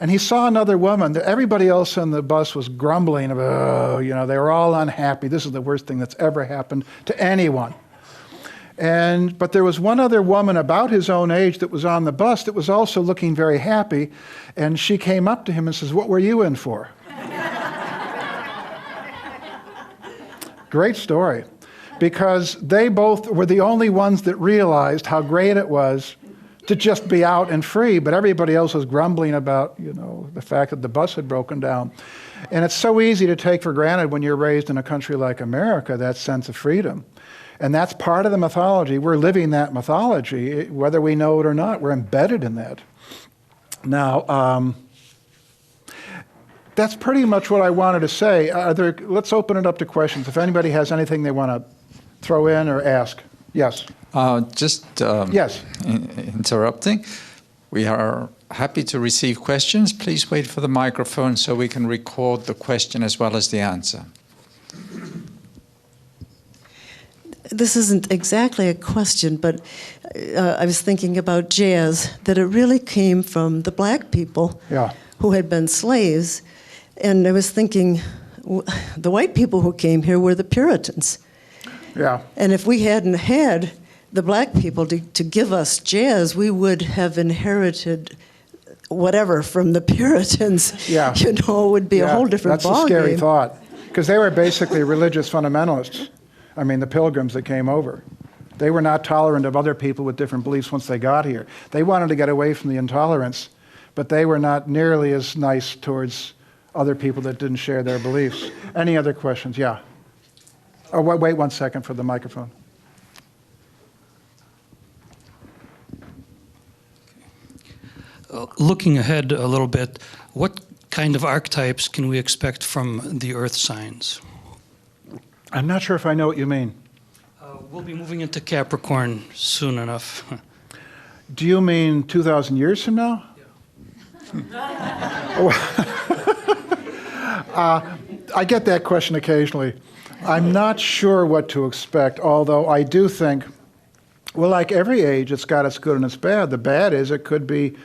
And he saw another woman. Everybody else on the bus was grumbling about, oh, you know, they were all unhappy. This is the worst thing that's ever happened to anyone. But there was one other woman about his own age that was on the bus that was also looking very happy. And she came up to him and says, "What were you in for?" Great story, because they both were the only ones that realized how great it was to just be out and free, but everybody else was grumbling about, you know, the fact that the bus had broken down. And it's so easy to take for granted when you're raised in a country like America, that sense of freedom. And that's part of the mythology. We're living that mythology, whether we know it or not. We're embedded in that. Now, that's pretty much what I wanted to say. Let's open it up to questions. If anybody has anything they want to throw in or ask. Yes. Yes. Interrupting. We are happy to receive questions. Please wait for the microphone so we can record the question as well as the answer. This isn't exactly a question, but I was thinking about jazz, that it really came from the black people who had been slaves. And I was thinking, the white people who came here were the Puritans. Yeah. And if we hadn't had the black people to give us jazz, we would have inherited whatever from the Puritans. Yeah. You know, it would be a whole different ballgame. That's a scary thought, because they were basically religious fundamentalists. I mean, the pilgrims that came over. They were not tolerant of other people with different beliefs once they got here. They wanted to get away from the intolerance, but they were not nearly as nice towards other people that didn't share their beliefs. Any other questions? Yeah. Oh, wait 1 second for the microphone. Looking ahead a little bit, what kind of archetypes can we expect from the earth signs? I'm not sure if I know what you mean. We'll be moving into Capricorn soon enough. Do you mean 2,000 years from now? I get that question occasionally. I'm not sure what to expect, although I do think, well, like every age, it's got its good and its bad. The bad is it could be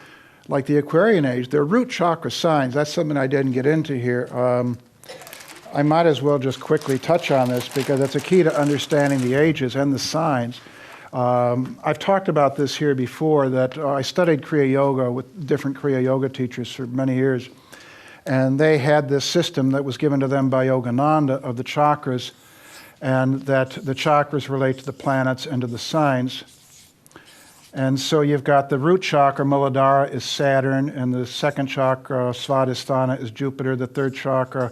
like the Aquarian age. They're root chakra signs. That's something I didn't get into here. I might as well just quickly touch on this because it's a key to understanding the ages and the signs. I've talked about this here before, that I studied Kriya Yoga with different Kriya Yoga teachers for many years. And they had this system that was given to them by Yogananda of the chakras, and that the chakras relate to the planets and to the signs. And so you've got the root chakra, Muladhara, is Saturn, and the second chakra, Svadhisthana, is Jupiter. The third chakra,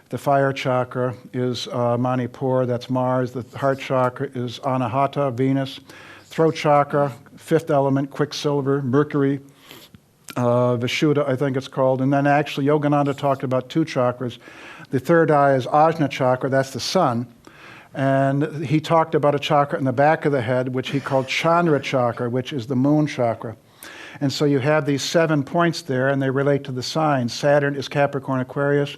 the fire chakra, is Manipur, that's Mars. The heart chakra is Anahata, Venus. Throat chakra, fifth element, Quicksilver, Mercury, Vishuddha, I think it's called. And then actually Yogananda talked about two chakras. The third eye is Ajna chakra, that's the sun. And he talked about a chakra in the back of the head, which he called Chandra chakra, which is the moon chakra. And so you have these 7 points there, and they relate to the signs. Saturn is Capricorn, Aquarius.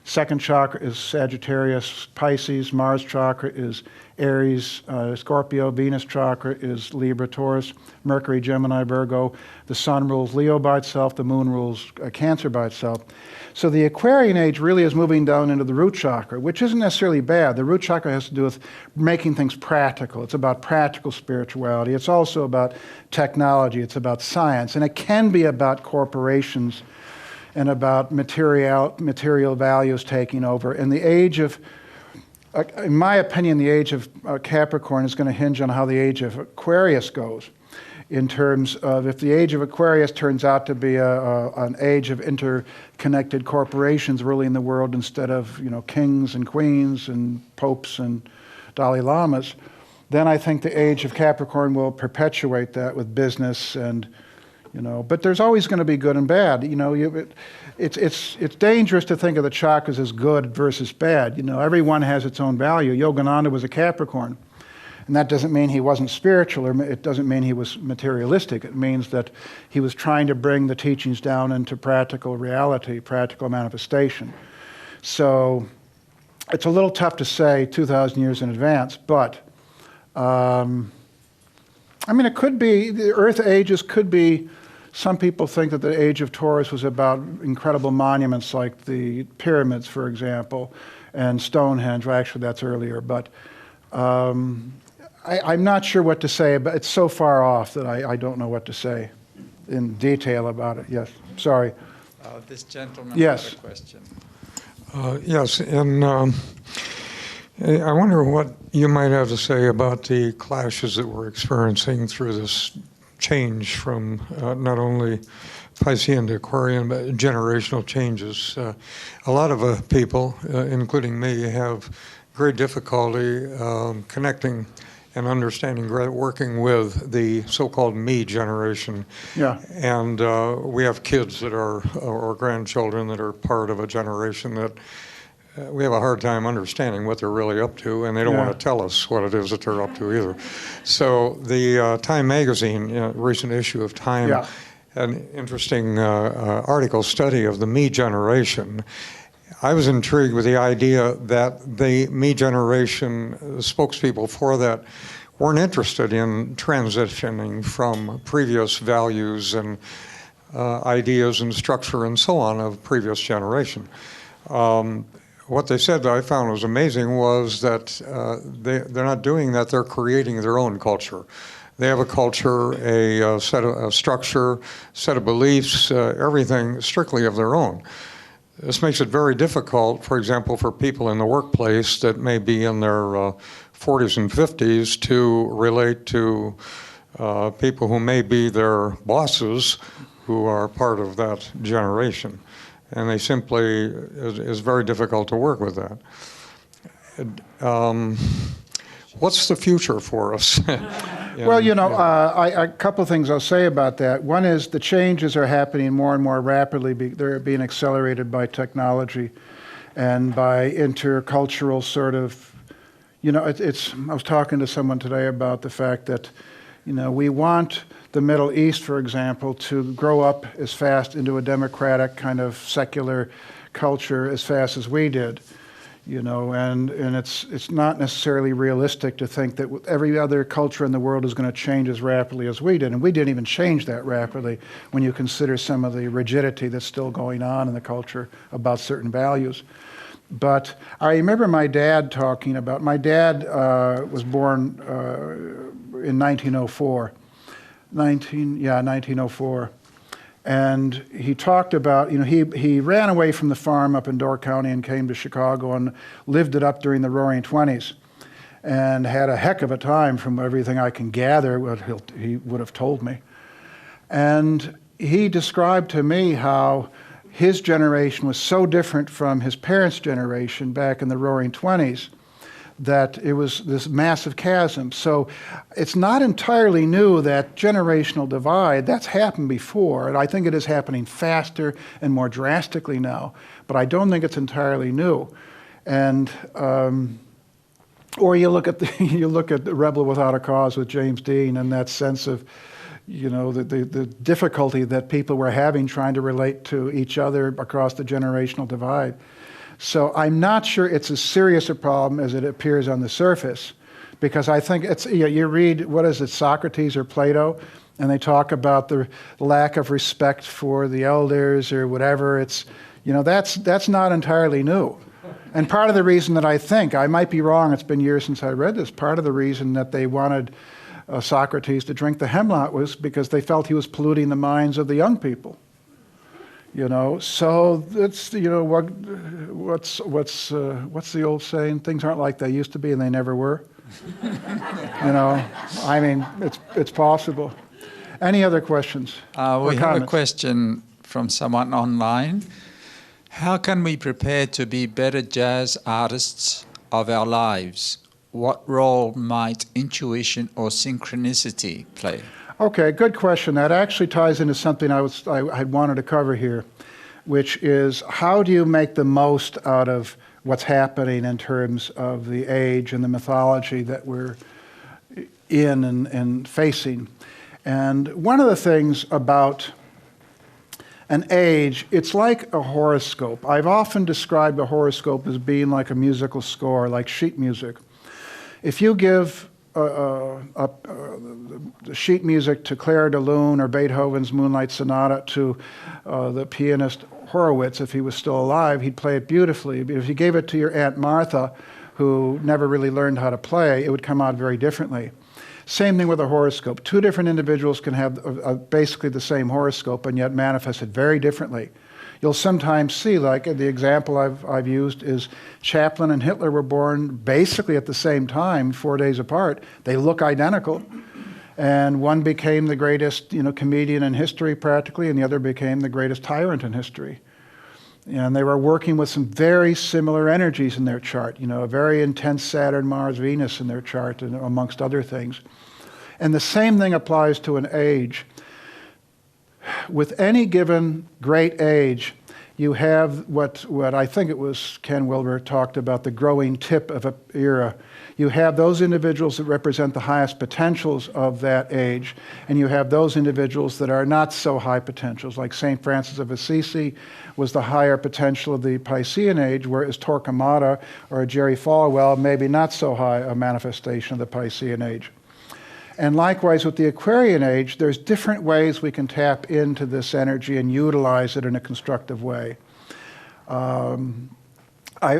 Second chakra is Sagittarius, Pisces. Mars chakra is Aries, Scorpio. Venus chakra is Libra, Taurus. Mercury, Gemini, Virgo. The sun rules Leo by itself. The moon rules Cancer by itself. So the Aquarian age really is moving down into the root chakra, which isn't necessarily bad. The root chakra has to do with making things practical. It's about practical spirituality. It's also about technology. It's about science. And it can be about corporations and about material values taking over. And the age of, in my opinion, the age of Capricorn is going to hinge on how the age of Aquarius goes, in terms of if the age of Aquarius turns out to be an age of interconnected corporations ruling the world instead of, you know, kings and queens and popes and Dalai Lamas, then I think the age of Capricorn will perpetuate that with business and, you know, but there's always going to be good and bad. You know, it's dangerous to think of the chakras as good versus bad. You know, everyone has its own value. Yogananda was a Capricorn, And that doesn't mean he wasn't spiritual, or it doesn't mean he was materialistic. It means that he was trying to bring the teachings down into practical reality, practical manifestation. So it's a little tough to say 2,000 years in advance, but I mean, it could be, the Earth ages could be, some people think that the age of Taurus was about incredible monuments like the pyramids, for example, and Stonehenge. Well, actually, that's earlier, but I'm not sure what to say, but it's so far off that I don't know what to say in detail about it. Yes, sorry. This gentleman Yes. had a question. Yes, and I wonder what you might have to say about the clashes that we're experiencing through this change from not only Piscean to Aquarian, but generational changes. A lot of people, including me, have great difficulty connecting and understanding, working with the so-called me generation. Yeah. And we have kids that are, or grandchildren that are part of a generation that we have a hard time understanding what they're really up to, and they don't want to tell us what it is that they're up to either. So the Time magazine, recent issue of Time, an interesting article study of the me generation. I was intrigued with the idea that the me generation, spokespeople for that, weren't interested in transitioning from previous values and ideas and structure and so on of previous generation. What they said that I found was amazing was that they're not doing that, they're creating their own culture. They have a culture, a set of a structure, set of beliefs, everything strictly of their own. This makes it very difficult, for example, for people in the workplace that may be in their 40s and 50s to relate to people who may be their bosses who are part of that generation. And they simply, it's very difficult to work with that. What's the future for us? Well, a couple of things I'll say about that. One is the changes are happening more and more rapidly. They're being accelerated by technology and by intercultural sort of, I was talking to someone today about the fact that, we want the Middle East, for example, to grow up as fast into a democratic kind of secular culture as fast as we did. And it's not necessarily realistic to think that every other culture in the world is going to change as rapidly as we did. And we didn't even change that rapidly when you consider some of the rigidity that's still going on in the culture about certain values. But I remember my dad talking about, my dad was born in 1904. 1904. And he talked about, he ran away from the farm up in Door County and came to Chicago and lived it up during the Roaring '20s and had a heck of a time from everything I can gather, what he would have told me. And he described to me how his generation was so different from his parents' generation back in the Roaring '20s that it was this massive chasm. So it's not entirely new, that generational divide. That's happened before, and I think it is happening faster and more drastically now, but I don't think it's entirely new. And or you look at the Rebel Without a Cause with James Dean, and that sense of the difficulty that people were having trying to relate to each other across the generational divide. So I'm not sure it's as serious a problem as it appears on the surface, because I think it's, you read, what is it, Socrates or Plato, and they talk about the lack of respect for the elders or whatever. It's, that's not entirely new. And part of the reason that I might be wrong, it's been years since I read this, part of the reason that they wanted Socrates to drink the hemlock was because they felt he was polluting the minds of the young people. So it's, what's the old saying? Things aren't like they used to be, and they never were. I mean, it's possible. Any other questions? We have a question from someone online. How can we prepare to be better jazz artists of our lives? What role might intuition or synchronicity play? Okay, good question. That actually ties into something I had wanted to cover here, which is how do you make the most out of what's happening in terms of the age and the mythology that we're in and facing. And one of the things about an age, it's like a horoscope. I've often described a horoscope as being like a musical score, like sheet music. If you give the sheet music to Clara de Lune or Beethoven's Moonlight Sonata to the pianist Horowitz, if he was still alive, he'd play it beautifully. But if you gave it to your Aunt Martha, who never really learned how to play, it would come out very differently. Same thing with a horoscope. Two different individuals can have basically the same horoscope and yet manifest it very differently. You'll sometimes see, like the example I've used is Chaplin and Hitler were born basically at the same time, 4 days apart. They look identical. And one became the greatest, comedian in history practically, and the other became the greatest tyrant in history. And they were working with some very similar energies in their chart, a very intense Saturn, Mars, Venus in their chart, and amongst other things. And the same thing applies to an age. With any given great age, you have what I think it was Ken Wilber talked about, the growing tip of an era. You have those individuals that represent the highest potentials of that age, and you have those individuals that are not so high potentials, like St. Francis of Assisi was the higher potential of the Piscean age, whereas Torquemada or Jerry Falwell maybe not so high a manifestation of the Piscean age. And likewise with the Aquarian age, there's different ways we can tap into this energy and utilize it in a constructive way.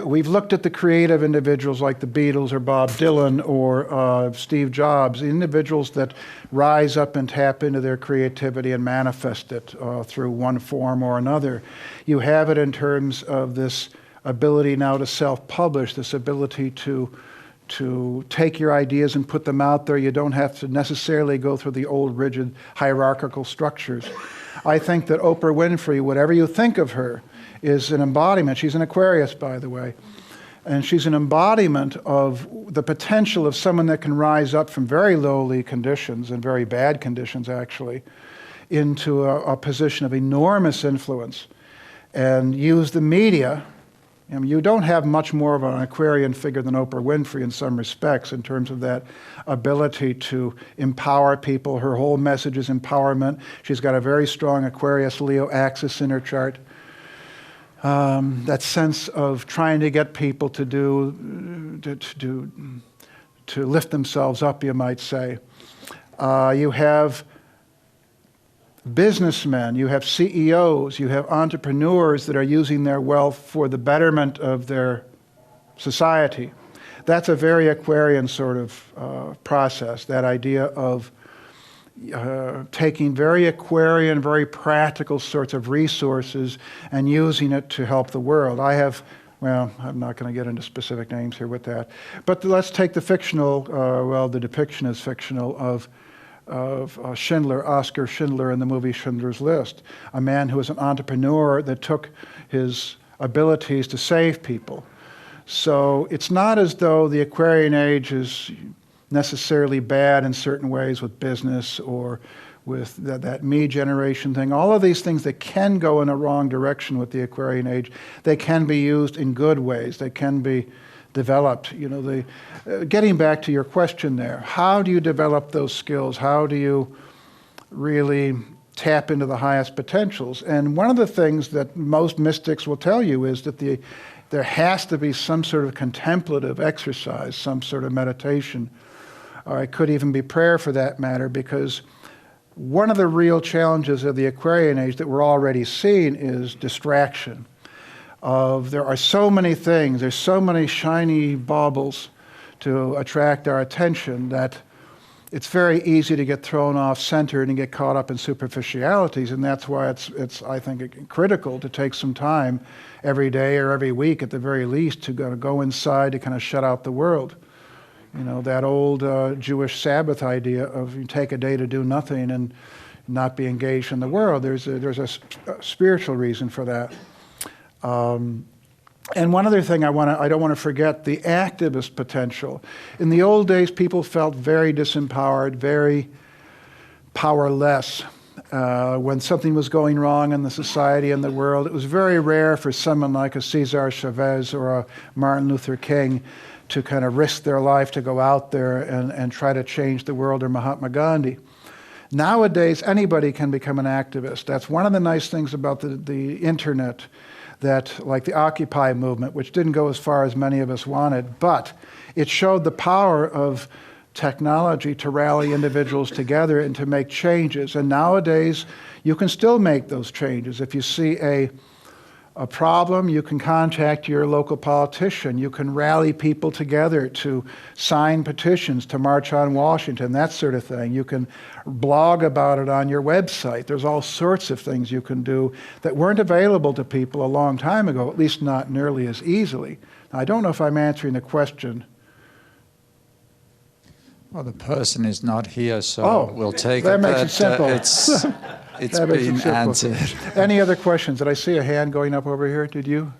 We've looked at the creative individuals like the Beatles or Bob Dylan or Steve Jobs, the individuals that rise up and tap into their creativity and manifest it through one form or another. You have it in terms of this ability now to self-publish, this ability to take your ideas and put them out there. You don't have to necessarily go through the old rigid hierarchical structures. I think that Oprah Winfrey, whatever you think of her, is an embodiment. She's an Aquarius, by the way. And she's an embodiment of the potential of someone that can rise up from very lowly conditions, and very bad conditions actually, into a position of enormous influence and use the media. You don't have much more of an Aquarian figure than Oprah Winfrey in some respects in terms of that ability to empower people. Her whole message is empowerment. She's got a very strong Aquarius-Leo axis in her chart. That sense of trying to get people to lift themselves up, you might say. You have businessmen, you have CEOs, you have entrepreneurs that are using their wealth for the betterment of their society. That's a very Aquarian sort of process, that idea of taking very Aquarian, very practical sorts of resources and using it to help the world. I'm not going to get into specific names here with that, but let's take the fictional, the depiction is fictional, of Schindler, Oskar Schindler in the movie Schindler's List, a man who was an entrepreneur that took his abilities to save people. So it's not as though the Aquarian age is necessarily bad in certain ways with business or with that me generation thing. All of these things that can go in a wrong direction with the Aquarian age, they can be used in good ways. They can be developed. Getting back to your question there, how do you develop those skills? How do you really tap into the highest potentials? And one of the things that most mystics will tell you is that there has to be some sort of contemplative exercise, some sort of meditation, or it could even be prayer for that matter, because one of the real challenges of the Aquarian age that we're already seeing is distraction. There are so many things, there's so many shiny baubles to attract our attention that it's very easy to get thrown off center and get caught up in superficialities, and that's why it's I think critical to take some time every day or every week at the very least to go inside to kind of shut out the world. That old Jewish Sabbath idea of you take a day to do nothing and not be engaged in the world. There's a spiritual reason for that. And one other thing I don't want to forget, the activist potential. In the old days, people felt very disempowered, very powerless. When something was going wrong in the society and the world, it was very rare for someone like a Cesar Chavez or a Martin Luther King to kind of risk their life to go out there and try to change the world, or Mahatma Gandhi. Nowadays, anybody can become an activist. That's one of the nice things about the internet, that like the Occupy movement, which didn't go as far as many of us wanted, but it showed the power of technology to rally individuals together and to make changes. And nowadays, you can still make those changes. If you see a problem, you can contact your local politician. You can rally people together to sign petitions, to march on Washington, that sort of thing. You can blog about it on your website. There's all sorts of things you can do that weren't available to people a long time ago, at least not nearly as easily. Now, I don't know if I'm answering the question. Well, the person is not here, so we'll take that it makes it simple. It's That makes it been simple. answered. Any other questions? Did I see a hand going up over here? Did you?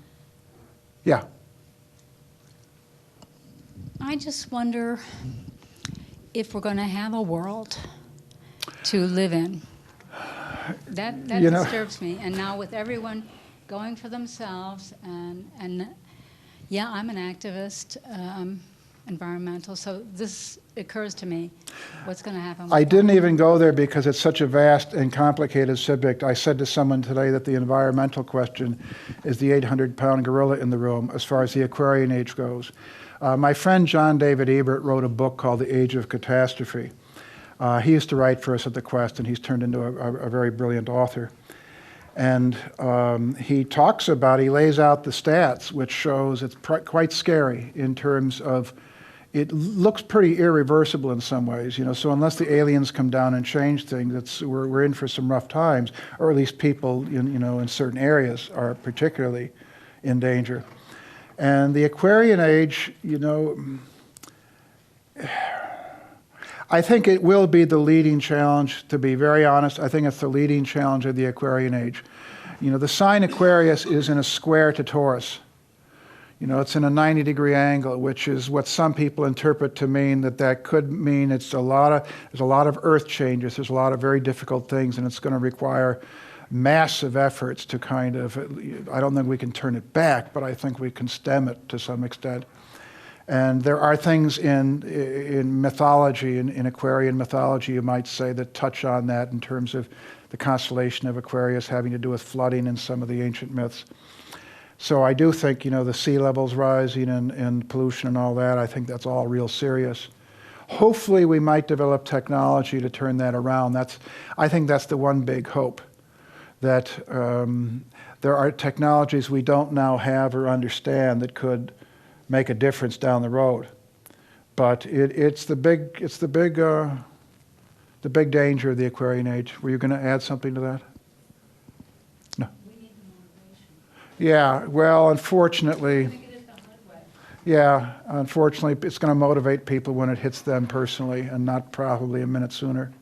Yeah. I just wonder if we're going to have a world to live in. That disturbs me. And now with everyone going for themselves, and yeah, I'm an activist, environmental, so this occurs to me. What's going to happen with I that? didn't even go there because it's such a vast and complicated subject. I said to someone today that the environmental question is the 800-pound gorilla in the room as far as the Aquarian age goes. My friend John David Ebert wrote a book called The Age of Catastrophe. He used to write for us at the Quest, and he's turned into a very brilliant author. And he talks about, he lays out the stats, which shows it's quite scary in terms of, it looks pretty irreversible in some ways, you know. So unless the aliens come down and change things, we're in for some rough times, or at least people in certain areas are particularly in danger. And the Aquarian age, I think it will be the leading challenge, to be very honest. I think it's the leading challenge of the Aquarian age. The sign Aquarius is in a square to Taurus. It's in a 90-degree angle, which is what some people interpret to mean that could mean there's a lot of earth changes, there's a lot of very difficult things, and it's going to require massive efforts to kind of, I don't think we can turn it back, but I think we can stem it to some extent. And there are things in mythology, in Aquarian mythology, you might say, that touch on that in terms of the constellation of Aquarius having to do with flooding in some of the ancient myths. So I do think, the sea levels rising and pollution and all that, I think that's all real serious. Hopefully we might develop technology to turn that around. I think that's the one big hope, that there are technologies we don't now have or understand that could make a difference down the road. But it's the big danger of the Aquarian age. Were you going to add something to that? No. Yeah, well, unfortunately, it's going to motivate people when it hits them personally, and not probably a minute sooner.